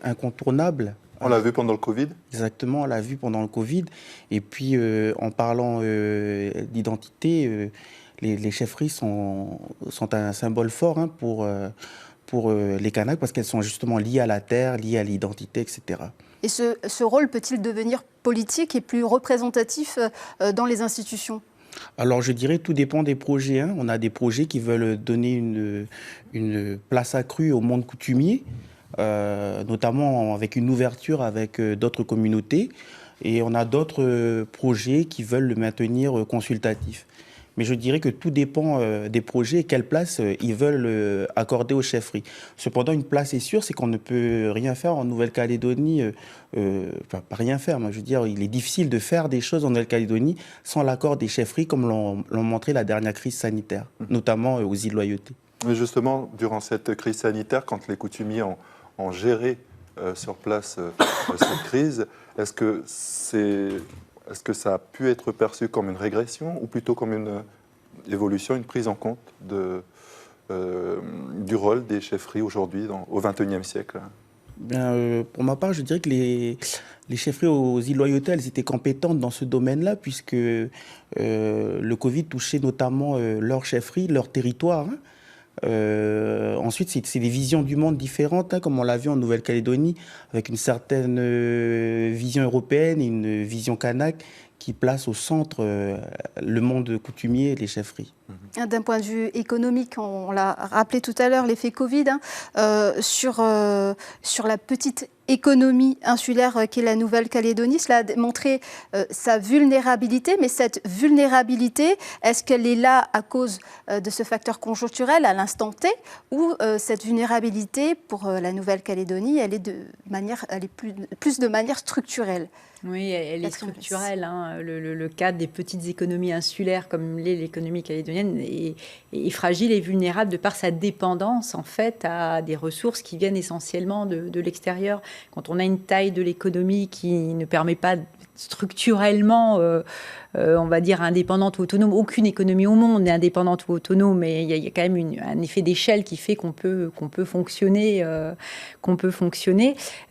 incontournable. On l'a vu pendant le Covid. Exactement, on l'a vu pendant le Covid. Et puis, en parlant d'identité, les chefferies sont un symbole fort pour les Kanaks parce qu'elles sont justement liées à la terre, liées à l'identité, etc. Et ce rôle peut-il devenir politique et plus représentatif dans les institutions? Alors, je dirais tout dépend des projets. On a des projets qui veulent donner une place accrue au monde coutumier, notamment avec une ouverture avec d'autres communautés. Et on a d'autres projets qui veulent le maintenir consultatif. Mais je dirais que tout dépend des projets et quelle place ils veulent accorder aux chefferies. Cependant, une place est sûre, c'est qu'on ne peut rien faire en Nouvelle-Calédonie. Pas rien faire, mais je veux dire, il est difficile de faire des choses en Nouvelle-Calédonie sans l'accord des chefferies, comme l'ont montré la dernière crise sanitaire, notamment aux îles Loyauté. Mais justement, durant cette crise sanitaire, quand les coutumiers ont géré sur place cette crise, est-ce que ça a pu être perçu comme une régression ou plutôt comme une évolution, une prise en compte du rôle des chefferies aujourd'hui au XXIe siècle? Pour ma part, je dirais que les chefferies aux îles Loyauté, elles étaient compétentes dans ce domaine-là, puisque le Covid touchait notamment leur chefferie, leur territoire. Ensuite, c'est des visions du monde différentes, hein, comme on l'a vu en Nouvelle-Calédonie, avec une certaine vision européenne et une vision kanak qui place au centre le monde coutumier et les chefferies. D'un point de vue économique, on l'a rappelé tout à l'heure, l'effet Covid, sur la petite économie insulaire qu'est la Nouvelle-Calédonie. Cela a montré sa vulnérabilité, mais cette vulnérabilité, est-ce qu'elle est là à cause de ce facteur conjoncturel à l'instant T, ou cette vulnérabilité pour la Nouvelle-Calédonie, elle est plus de manière structurelle? Oui, elle est structurelle. Hein. Le cadre des petites économies insulaires, comme l'est l'économie calédonienne, est fragile et vulnérable de par sa dépendance, en fait, à des ressources qui viennent essentiellement de l'extérieur. Quand on a une taille de l'économie qui ne permet pas structurellement, on va dire, indépendante ou autonome. Aucune économie au monde n'est indépendante ou autonome, mais il y a quand même un effet d'échelle qui fait qu'on peut fonctionner.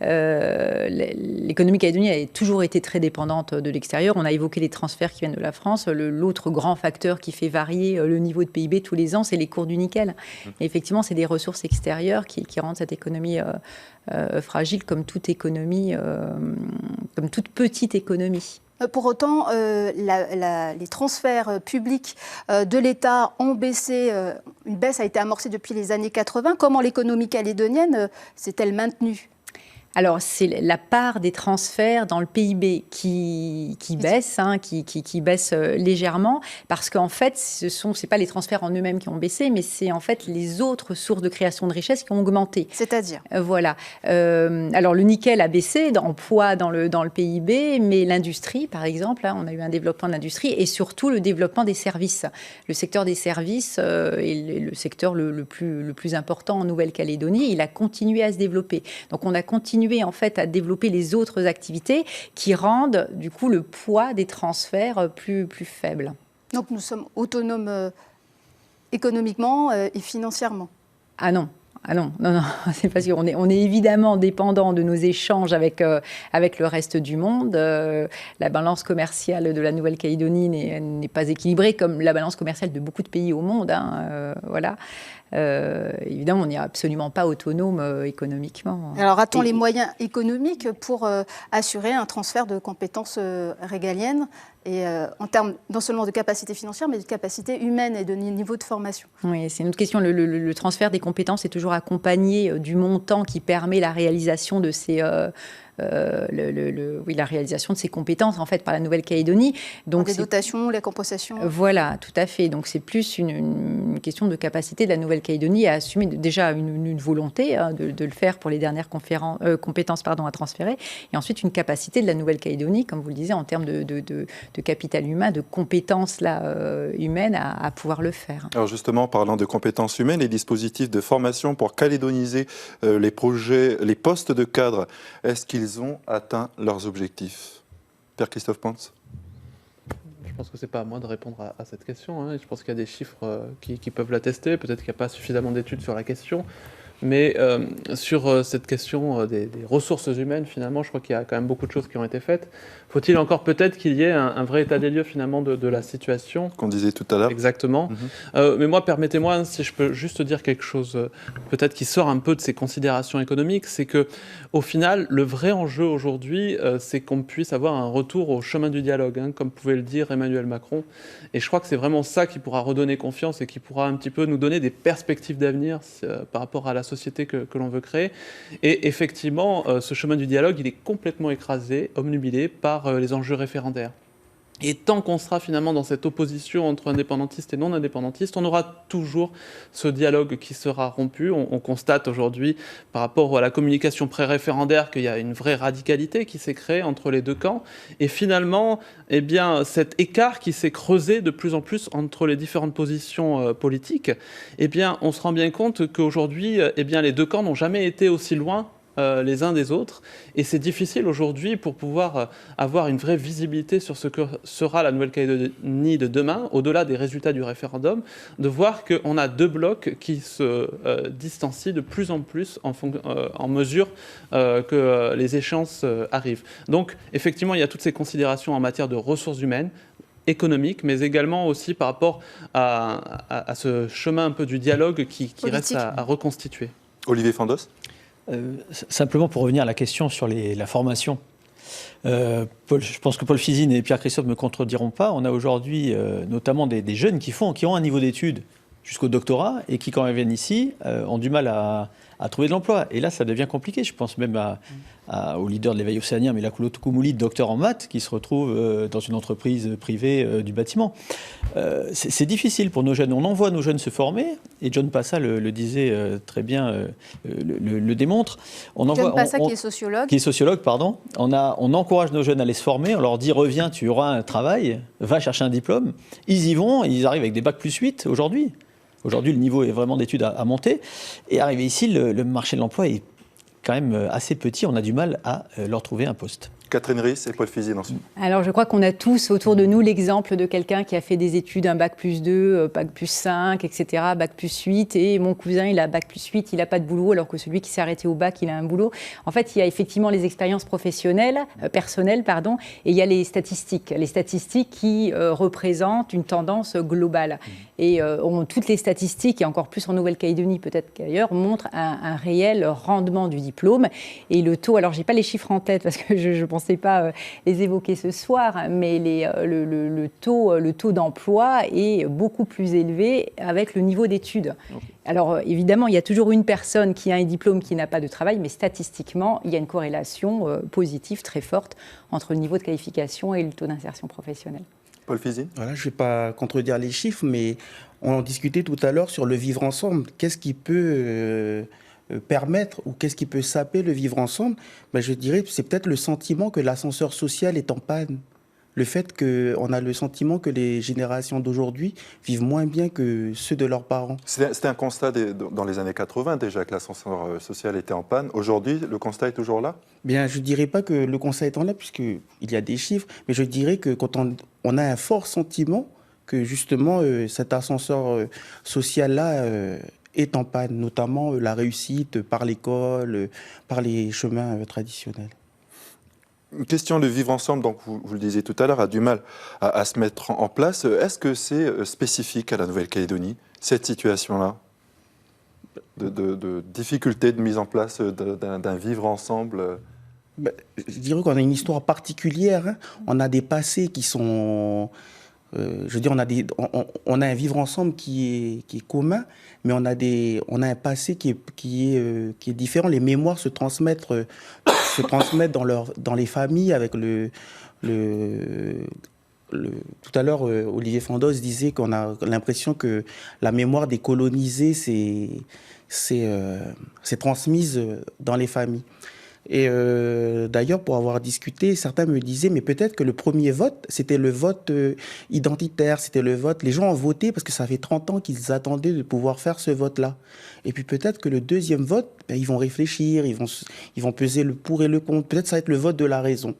L'économie calédonienne a toujours été très dépendante de l'extérieur. On a évoqué les transferts qui viennent de la France. L'autre grand facteur qui fait varier le niveau de PIB tous les ans, c'est les cours du nickel. Et effectivement, c'est des ressources extérieures qui rendent cette économie fragile, comme toute économie, comme toute petite économie. Pour autant, les transferts publics de l'État ont baissé. Une baisse a été amorcée depuis les années 80. Comment l'économie calédonienne s'est-elle maintenue ? Alors, c'est la part des transferts dans le PIB qui baisse, qui baisse légèrement, parce qu'en fait, c'est pas les transferts en eux-mêmes qui ont baissé, mais c'est en fait les autres sources de création de richesse qui ont augmenté. C'est-à-dire voilà. Alors, le nickel a baissé en poids dans le PIB, mais l'industrie, par exemple, on a eu un développement de l'industrie et surtout le développement des services. Le secteur des services est le secteur le plus important en Nouvelle-Calédonie. Il a continué à se développer. Donc, on a continué en fait à développer les autres activités qui rendent du coup le poids des transferts plus faible. Donc nous sommes autonomes économiquement et financièrement. Ah non, c'est parce qu'on est évidemment dépendant de nos échanges avec le reste du monde. La balance commerciale de la Nouvelle-Calédonie n'est pas équilibrée comme la balance commerciale de beaucoup de pays au monde. Voilà. Évidemment, on n'est absolument pas autonome économiquement. Alors, a-t-on les moyens économiques pour assurer un transfert de compétences régaliennes et en termes non seulement de capacité financière, mais de capacité humaine et de niveau de formation? Oui, c'est une autre question. Le transfert des compétences est toujours accompagné du montant qui permet la réalisation de ces... la réalisation de ces compétences en fait par la Nouvelle-Calédonie. Donc les dotations, les compensations. Voilà, tout à fait. Donc c'est plus une question de capacité de la Nouvelle-Calédonie à assumer déjà une volonté de le faire pour les dernières compétences à transférer, et ensuite une capacité de la Nouvelle-Calédonie, comme vous le disiez, en termes de capital humain, de compétences humaines à pouvoir le faire. Alors justement, parlant de compétences humaines, les dispositifs de formation pour calédoniser les projets, les postes de cadres, est-ce qu'ils ont atteint leurs objectifs? Pierre-Christophe Pantz. Je pense que ce n'est pas à moi de répondre à cette question. Je pense qu'il y a des chiffres qui peuvent l'attester. Peut-être qu'il n'y a pas suffisamment d'études sur la question. Mais sur cette question des ressources humaines, finalement, je crois qu'il y a quand même beaucoup de choses qui ont été faites. Faut-il encore peut-être qu'il y ait un vrai état des lieux, finalement, de la situation? Qu'on disait tout à l'heure. Exactement. Mais moi, permettez-moi, si je peux juste dire quelque chose, peut-être qui sort un peu de ces considérations économiques, c'est qu'au final, le vrai enjeu aujourd'hui, c'est qu'on puisse avoir un retour au chemin du dialogue, comme pouvait le dire Emmanuel Macron. Et je crois que c'est vraiment ça qui pourra redonner confiance et qui pourra un petit peu nous donner des perspectives d'avenir par rapport à la société que l'on veut créer. Et effectivement, ce chemin du dialogue, il est complètement écrasé, obnubilé par les enjeux référendaires. Et tant qu'on sera finalement dans cette opposition entre indépendantistes et non-indépendantistes, on aura toujours ce dialogue qui sera rompu. On constate aujourd'hui, par rapport à la communication pré-référendaire, qu'il y a une vraie radicalité qui s'est créée entre les deux camps. Et finalement, cet écart qui s'est creusé de plus en plus entre les différentes positions politiques, on se rend bien compte qu'aujourd'hui, les deux camps n'ont jamais été aussi loin les uns des autres, et c'est difficile aujourd'hui pour pouvoir avoir une vraie visibilité sur ce que sera la Nouvelle-Calédonie de demain, au-delà des résultats du référendum, de voir qu'on a deux blocs qui se distancient de plus en plus en mesure que les échéances arrivent. Donc effectivement, il y a toutes ces considérations en matière de ressources humaines, économique, mais également aussi par rapport à ce chemin un peu du dialogue qui reste à reconstituer. Olivier Fandos? Simplement pour revenir à la question sur la formation. Je pense que Paul Fizine et Pierre-Christophe ne me contrediront pas. On a aujourd'hui notamment des jeunes qui ont un niveau d'études jusqu'au doctorat et qui, quand ils viennent ici, ont du mal à trouver de l'emploi. Et là, ça devient compliqué. Je pense même au leader de l'éveil océanien, Melakulo Tukumuli, docteur en maths, qui se retrouve dans une entreprise privée du bâtiment. C'est difficile pour nos jeunes. On envoie nos jeunes se former, et John Passa le disait très bien, le démontre. John Passa, qui est sociologue. Qui est sociologue, pardon. On encourage nos jeunes à aller se former. On leur dit, reviens, tu auras un travail, va chercher un diplôme. Ils y vont, ils arrivent avec des bacs +8 aujourd'hui. Aujourd'hui, le niveau est vraiment d'études à monter. Et arrivé ici, le marché de l'emploi est quand même assez petit. On a du mal à leur trouver un poste. Catherine Riss et Paul Fizine ensuite. Alors, je crois qu'on a tous autour de nous l'exemple de quelqu'un qui a fait des études, un bac +2, bac +5, etc., bac +8, et mon cousin, il a bac +8, il n'a pas de boulot, alors que celui qui s'est arrêté au bac, il a un boulot. En fait, il y a effectivement les expériences personnelles, et il y a les statistiques qui représentent une tendance globale. Et toutes les statistiques, et encore plus en Nouvelle-Calédonie peut-être qu'ailleurs, montrent un réel rendement du diplôme. Et le taux, alors je n'ai pas les chiffres en tête parce que je pensais pas les évoquer ce soir, mais le taux d'emploi est beaucoup plus élevé avec le niveau d'études. Okay. Alors évidemment, il y a toujours une personne qui a un diplôme qui n'a pas de travail, mais statistiquement, il y a une corrélation positive très forte entre le niveau de qualification et le taux d'insertion professionnelle. Paul Fizine. Voilà, je ne vais pas contredire les chiffres, mais on en discutait tout à l'heure sur le vivre ensemble. Qu'est-ce qui peut permettre ou qu'est-ce qui peut saper le vivre ensemble? Je dirais que c'est peut-être le sentiment que l'ascenseur social est en panne. Le fait qu'on a le sentiment que les générations d'aujourd'hui vivent moins bien que ceux de leurs parents. C'était un constat dans les années 80 déjà que l'ascenseur social était en panne. Aujourd'hui, le constat est toujours là? Bien, je ne dirais pas que le constat est en là, puisqu'il y a des chiffres, mais je dirais que quand on a un fort sentiment que justement cet ascenseur social-là est en panne, notamment la réussite par l'école, par les chemins traditionnels. Une question de vivre ensemble, donc vous le disiez tout à l'heure, a du mal à se mettre en place. Est-ce que c'est spécifique à la Nouvelle-Calédonie, cette situation-là, de difficulté de mise en place d'un vivre ensemble? Je dirais qu'on a une histoire particulière. Hein. On a des passés qui sont... on a un vivre ensemble qui est commun, mais on a un passé qui est différent. Les mémoires se transmettent dans les familles avec tout à l'heure, Olivier Fandos disait qu'on a l'impression que la mémoire des colonisés s'est transmise dans les familles. Et d'ailleurs, pour avoir discuté, certains me disaient, mais peut-être que le premier vote, c'était le vote identitaire, c'était le vote... Les gens ont voté parce que ça fait 30 ans qu'ils attendaient de pouvoir faire ce vote-là. Et puis peut-être que le deuxième vote, ils vont réfléchir, ils vont peser le pour et le contre. Peut-être que ça va être le vote de la raison.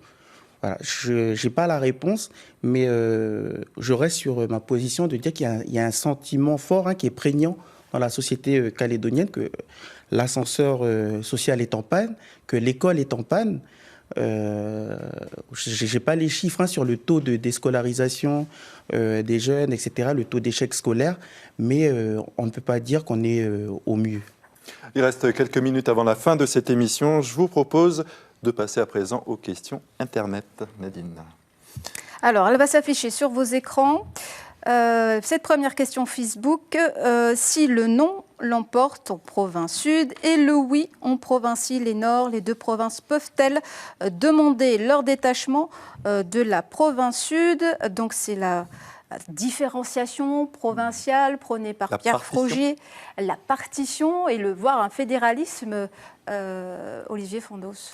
Voilà, je n'ai pas la réponse, mais je reste sur ma position de dire qu'il y a un sentiment fort qui est prégnant dans la société calédonienne, que l'ascenseur social est en panne, que l'école est en panne. Je n'ai pas les chiffres sur le taux de déscolarisation des jeunes, etc., le taux d'échec scolaire, mais on ne peut pas dire qu'on est au mieux. Il reste quelques minutes avant la fin de cette émission. Je vous propose de passer à présent aux questions Internet. Nadine. Alors, elle va s'afficher sur vos écrans. Cette première question Facebook, si le non l'emporte en province sud et le oui en provincie les nord, les deux provinces peuvent-elles demander leur détachement de la province sud? Donc c'est la différenciation provinciale prônée par Pierre Frogier, la partition et voire un fédéralisme, Olivier Fandos.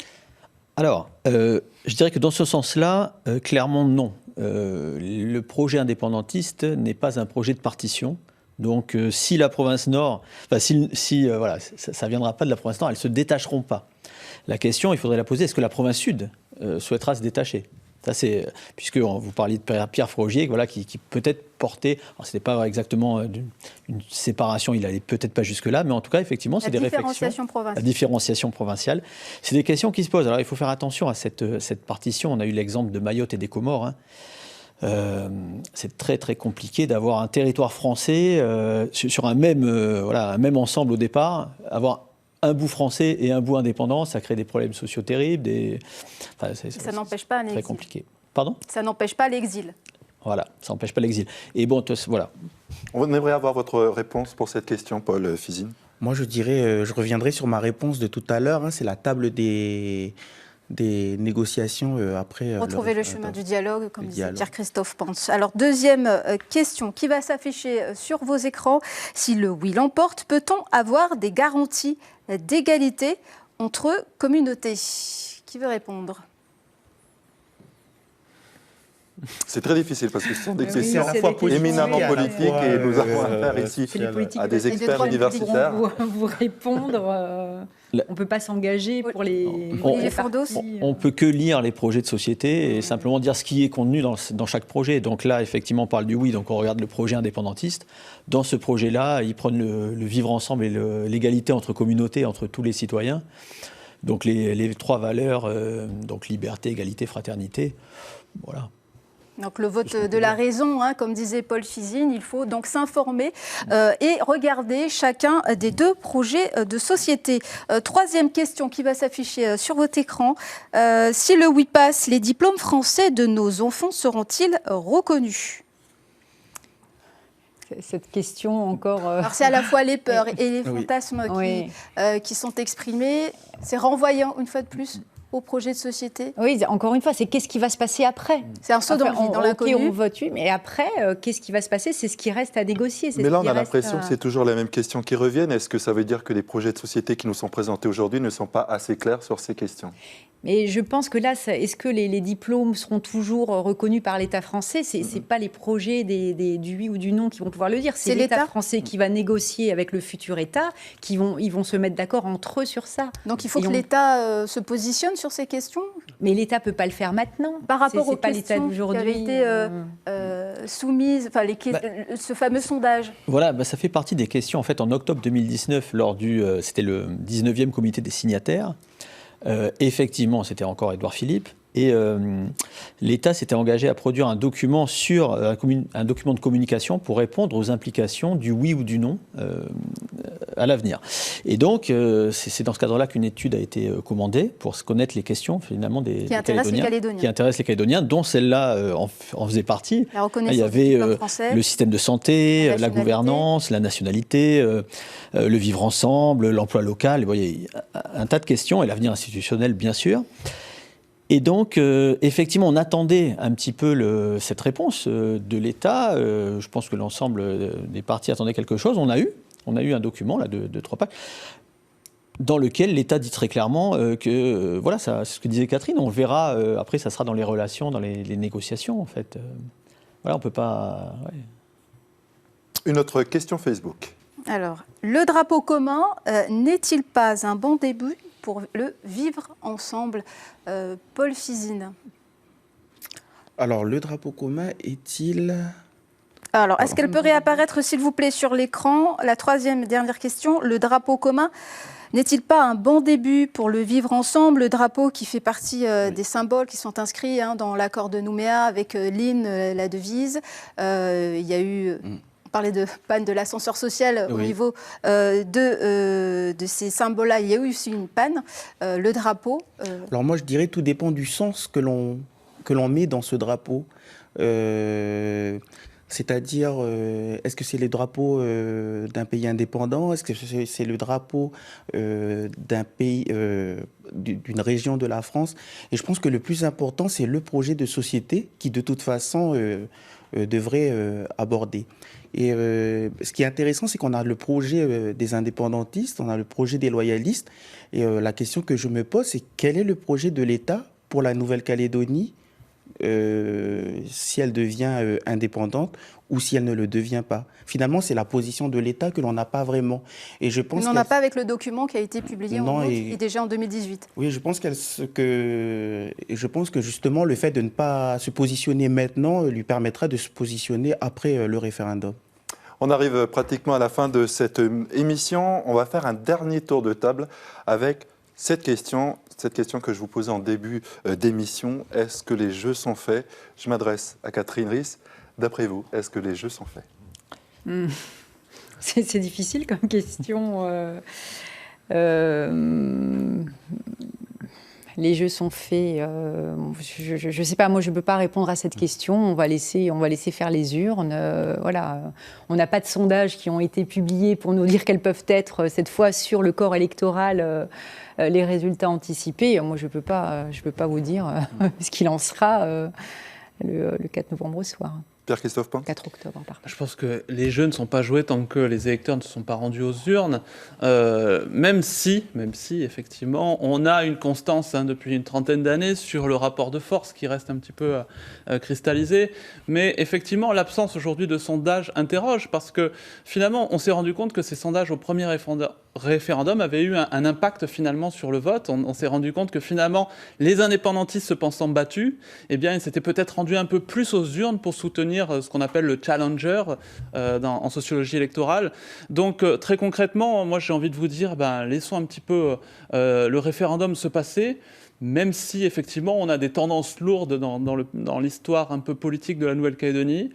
Alors, je dirais que dans ce sens-là, clairement non. Le projet indépendantiste n'est pas un projet de partition. Donc, si la province Nord, voilà, ça ne viendra pas de la province Nord, elles ne se détacheront pas. La question, il faudrait la poser, est-ce que la province Sud souhaitera se détacher? Ça, c'est, puisque vous parliez de Pierre Frogier, voilà, qui peut-être portait, alors ce n'était pas exactement une séparation, il n'allait peut-être pas jusque-là, mais en tout cas, effectivement, c'est des réflexions. La différenciation provinciale. C'est des questions qui se posent. Alors, il faut faire attention à cette partition. On a eu l'exemple de Mayotte et des Comores. c'est très très compliqué d'avoir un territoire français sur un même ensemble au départ, avoir un bout français et un bout indépendant, ça crée des problèmes sociaux terribles. Ça n'empêche pas un très exil. compliqué. Pardon ? Ça n'empêche pas l'exil. Voilà, ça n'empêche pas l'exil. Et bon, voilà. On aimerait avoir votre réponse pour cette question, Paul Fizine. Moi, je dirais, je reviendrai sur ma réponse de tout à l'heure. C'est la table des négociations après. Retrouver le chemin du dialogue, comme disait Pierre-Christophe Pans. Alors, deuxième question qui va s'afficher sur vos écrans. Si le oui l'emporte, peut-on avoir des garanties d'égalité entre communautés ? Qui veut répondre ? C'est très difficile parce que ce sont des Oui, questions c'est des questions éminemment politiques et nous avons affaire ici C'est les politiques à des et de experts droit universitaires. pourront vous répondre. On ne peut pas s'engager pour les Fandos. On ne peut que lire les projets de société et simplement dire ce qui est contenu dans chaque projet. Donc là, effectivement, on parle du oui, donc on regarde le projet indépendantiste. Dans ce projet-là, ils prennent le vivre ensemble et l'égalité entre communautés, entre tous les citoyens. Donc les trois valeurs, donc liberté, égalité, fraternité, voilà. Donc le vote de la raison, comme disait Paul Fizine, il faut donc s'informer et regarder chacun des deux projets de société. Troisième question qui va s'afficher sur votre écran. Si le oui passe, les diplômes français de nos enfants seront-ils reconnus ? Cette question encore... Alors c'est à la fois les peurs et les fantasmes qui sont exprimés. C'est renvoyant une fois de plus au projet de société. Oui, encore une fois, c'est qu'est-ce qui va se passer après ? C'est un saut dans le vide, dans l'inconnu. Ok, on vote oui, mais après, qu'est-ce qui va se passer ? C'est ce qui reste à négocier. Mais là, on a l'impression que c'est toujours la même question qui reviennent. Est-ce que ça veut dire que les projets de société qui nous sont présentés aujourd'hui ne sont pas assez clairs sur ces questions ? Mais je pense que là, est-ce que les diplômes seront toujours reconnus par l'État français ? C'est pas les projets du oui ou du non qui vont pouvoir le dire. C'est l'État français qui va négocier avec le futur État, ils vont se mettre d'accord entre eux sur ça. Donc il faut que l'État se positionne sur ces questions ? Mais l'État peut pas le faire maintenant. Par rapport aux pas l'État questions qui avaient été soumises, ce fameux sondage. Voilà, ça fait partie des questions. En fait, en octobre 2019, c'était le 19e comité des signataires. Effectivement, c'était encore Édouard Philippe. Et l'État s'était engagé à produire un document un document de communication pour répondre aux implications du oui ou du non à l'avenir. Et donc, c'est dans ce cadre-là qu'une étude a été commandée pour connaître les questions finalement qui intéressent les Calédoniens, dont celle-là en faisait partie. La reconnaissance. Il y avait le système de santé, la gouvernance, la nationalité, le vivre ensemble, l'emploi local. Vous voyez, un tas de questions et l'avenir institutionnel, bien sûr. Et donc, effectivement, on attendait un petit peu cette réponse de l'État. Je pense que l'ensemble des partis attendaient quelque chose. On a eu un document là, de 3 pages dans lequel l'État dit très clairement que, voilà, c'est ce que disait Catherine, on verra, après ça sera dans les relations, dans les négociations en fait. Voilà, on ne peut pas... Ouais. Une autre question Facebook. Alors, le drapeau commun n'est-il pas un bon début pour le vivre ensemble, Paul Fizine? Alors, le drapeau commun est-il... Alors, est-ce qu'elle peut réapparaître, s'il vous plaît, sur l'écran? La troisième et dernière question, le drapeau commun n'est-il pas un bon début pour le vivre ensemble? Le drapeau qui fait partie des symboles qui sont inscrits dans l'accord de Nouméa avec l'hymne, la devise. Il y a eu... On parlait de panne de l'ascenseur social au niveau de ces symboles-là. Il y a eu aussi une panne. Le drapeau... Alors moi, je dirais tout dépend du sens que l'on met dans ce drapeau. C'est-à-dire, est-ce que c'est le drapeau d'un pays indépendant? Est-ce que c'est le drapeau d'un pays, d'une région de la France? Et je pense que le plus important, c'est le projet de société qui, de toute façon, devrait aborder. Et ce qui est intéressant, c'est qu'on a le projet des indépendantistes, on a le projet des loyalistes. Et la question que je me pose, c'est quel est le projet de l'État pour la Nouvelle-Calédonie si elle devient indépendante ou si elle ne le devient pas. Finalement, c'est la position de l'État que l'on n'a pas vraiment. Et je pense on n'en a pas avec le document qui a été publié et déjà en 2018. Oui, je pense que justement, le fait de ne pas se positionner maintenant lui permettra de se positionner après le référendum. On arrive pratiquement à la fin de cette émission. On va faire un dernier tour de table avec cette question. cette question que je vous posais en début d'émission. Est-ce que les jeux sont faits? Je m'adresse à Catherine Riss. D'après vous, est-ce que les jeux sont faits? C'est difficile comme question. Les jeux sont faits. Je ne sais pas, moi je ne peux pas répondre à cette question. On va laisser faire les urnes. Voilà. On n'a pas de sondages qui ont été publiés pour nous dire quels peuvent être cette fois sur le corps électoral les résultats anticipés. Moi je ne peux pas vous dire ce qu'il en sera le 4 novembre au soir. Pierre-Christophe Pan. 4 octobre, pardon. Je pense que les jeux ne sont pas joués tant que les électeurs ne se sont pas rendus aux urnes, même si, effectivement, on a une constance depuis une trentaine d'années sur le rapport de force qui reste un petit peu cristallisé. Mais effectivement, l'absence aujourd'hui de sondages interroge, parce que finalement, on s'est rendu compte que ces sondages au premier référendum avaient eu un impact finalement sur le vote. On s'est rendu compte que finalement, les indépendantistes se pensant battus, eh bien, ils s'étaient peut-être rendus un peu plus aux urnes pour soutenir ce qu'on appelle le challenger en sociologie électorale. Donc très concrètement, moi j'ai envie de vous dire, laissons un petit peu le référendum se passer, même si effectivement on a des tendances lourdes dans l'histoire un peu politique de la Nouvelle-Calédonie.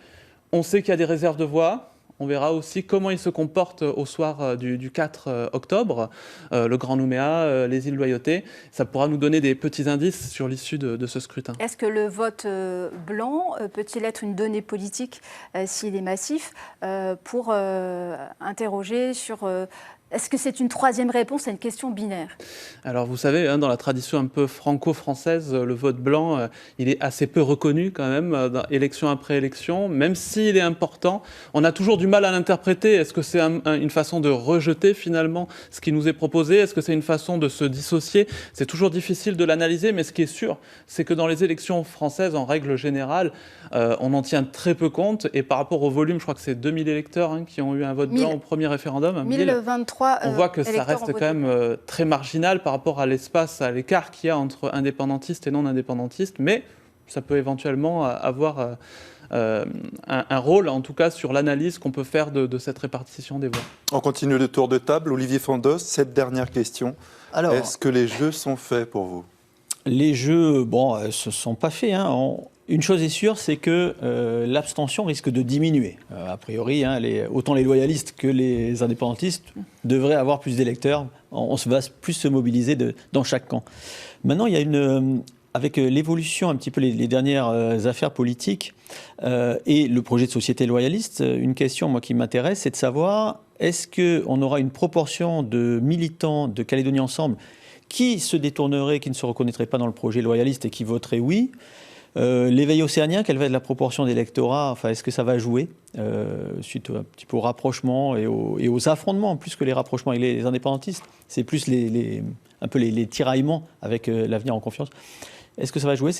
On sait qu'il y a des réserves de voix. On verra aussi comment ils se comportent au soir du 4 octobre, le Grand Nouméa, les îles Loyauté. Ça pourra nous donner des petits indices sur l'issue de ce scrutin. Est-ce que le vote blanc peut-il être une donnée politique, s'il est massif, pour interroger sur... Est-ce que c'est une troisième réponse à une question binaire? Alors vous savez, dans la tradition un peu franco-française, le vote blanc, il est assez peu reconnu quand même, élection après élection, même s'il est important. On a toujours du mal à l'interpréter. Est-ce que c'est une façon de rejeter finalement ce qui nous est proposé? Est-ce que c'est une façon de se dissocier? C'est toujours difficile de l'analyser, mais ce qui est sûr, c'est que dans les élections françaises, en règle générale, on en tient très peu compte. Et par rapport au volume, je crois que c'est 2000 électeurs qui ont eu un vote blanc au premier référendum. 1023. On voit que ça reste quand même très marginal par rapport à l'espace, à l'écart qu'il y a entre indépendantistes et non indépendantistes, mais ça peut éventuellement avoir un rôle, en tout cas, sur l'analyse qu'on peut faire de cette répartition des voix. On continue le tour de table. Olivier Fandos, cette dernière question. Alors, est-ce que les jeux sont faits pour vous? Les jeux, se sont pas faits. Une chose est sûre, c'est que l'abstention risque de diminuer. A priori, autant les loyalistes que les indépendantistes devraient avoir plus d'électeurs. On va plus se mobiliser dans chaque camp. Maintenant, il y a avec l'évolution, un petit peu les dernières affaires politiques et le projet de société loyaliste, une question moi, qui m'intéresse, c'est de savoir est-ce qu'on aura une proportion de militants de Calédonie Ensemble qui se détourneraient, qui ne se reconnaîtraient pas dans le projet loyaliste et qui voteraient oui? L'éveil océanien, quelle va être la proportion d'électorats? Est-ce que ça va jouer suite un petit peu au rapprochement et aux affrontements, plus que les rapprochements avec les indépendantistes? C'est plus un peu les tiraillements avec l'avenir en confiance. Est-ce que ça va jouer?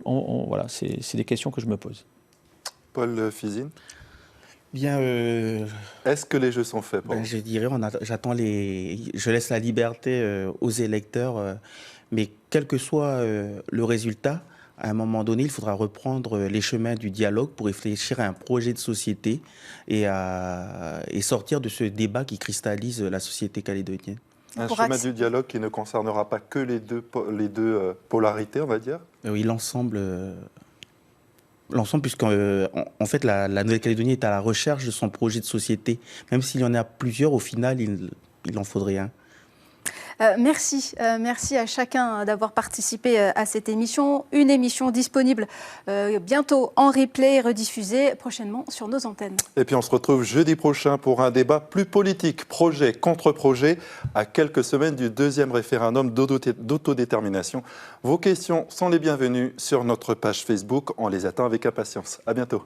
Voilà, c'est des questions que je me pose. Paul Fizine. Bien, est-ce que les jeux sont faits pour vous? Je dirais, je laisse la liberté aux électeurs, mais quel que soit le résultat, à un moment donné, il faudra reprendre les chemins du dialogue pour réfléchir à un projet de société et sortir de ce débat qui cristallise la société calédonienne. Un chemin du dialogue qui ne concernera pas que les deux polarités, on va dire? Oui, l'ensemble, puisqu'en fait, la Nouvelle-Calédonie est à la recherche de son projet de société. Même s'il y en a plusieurs, au final, il en faudrait un. Merci à chacun d'avoir participé à cette émission. Une émission disponible bientôt en replay et rediffusée prochainement sur nos antennes. Et puis on se retrouve jeudi prochain pour un débat plus politique, projet contre projet, à quelques semaines du deuxième référendum d'autodétermination. Vos questions sont les bienvenues sur notre page Facebook. On les attend avec impatience. À bientôt.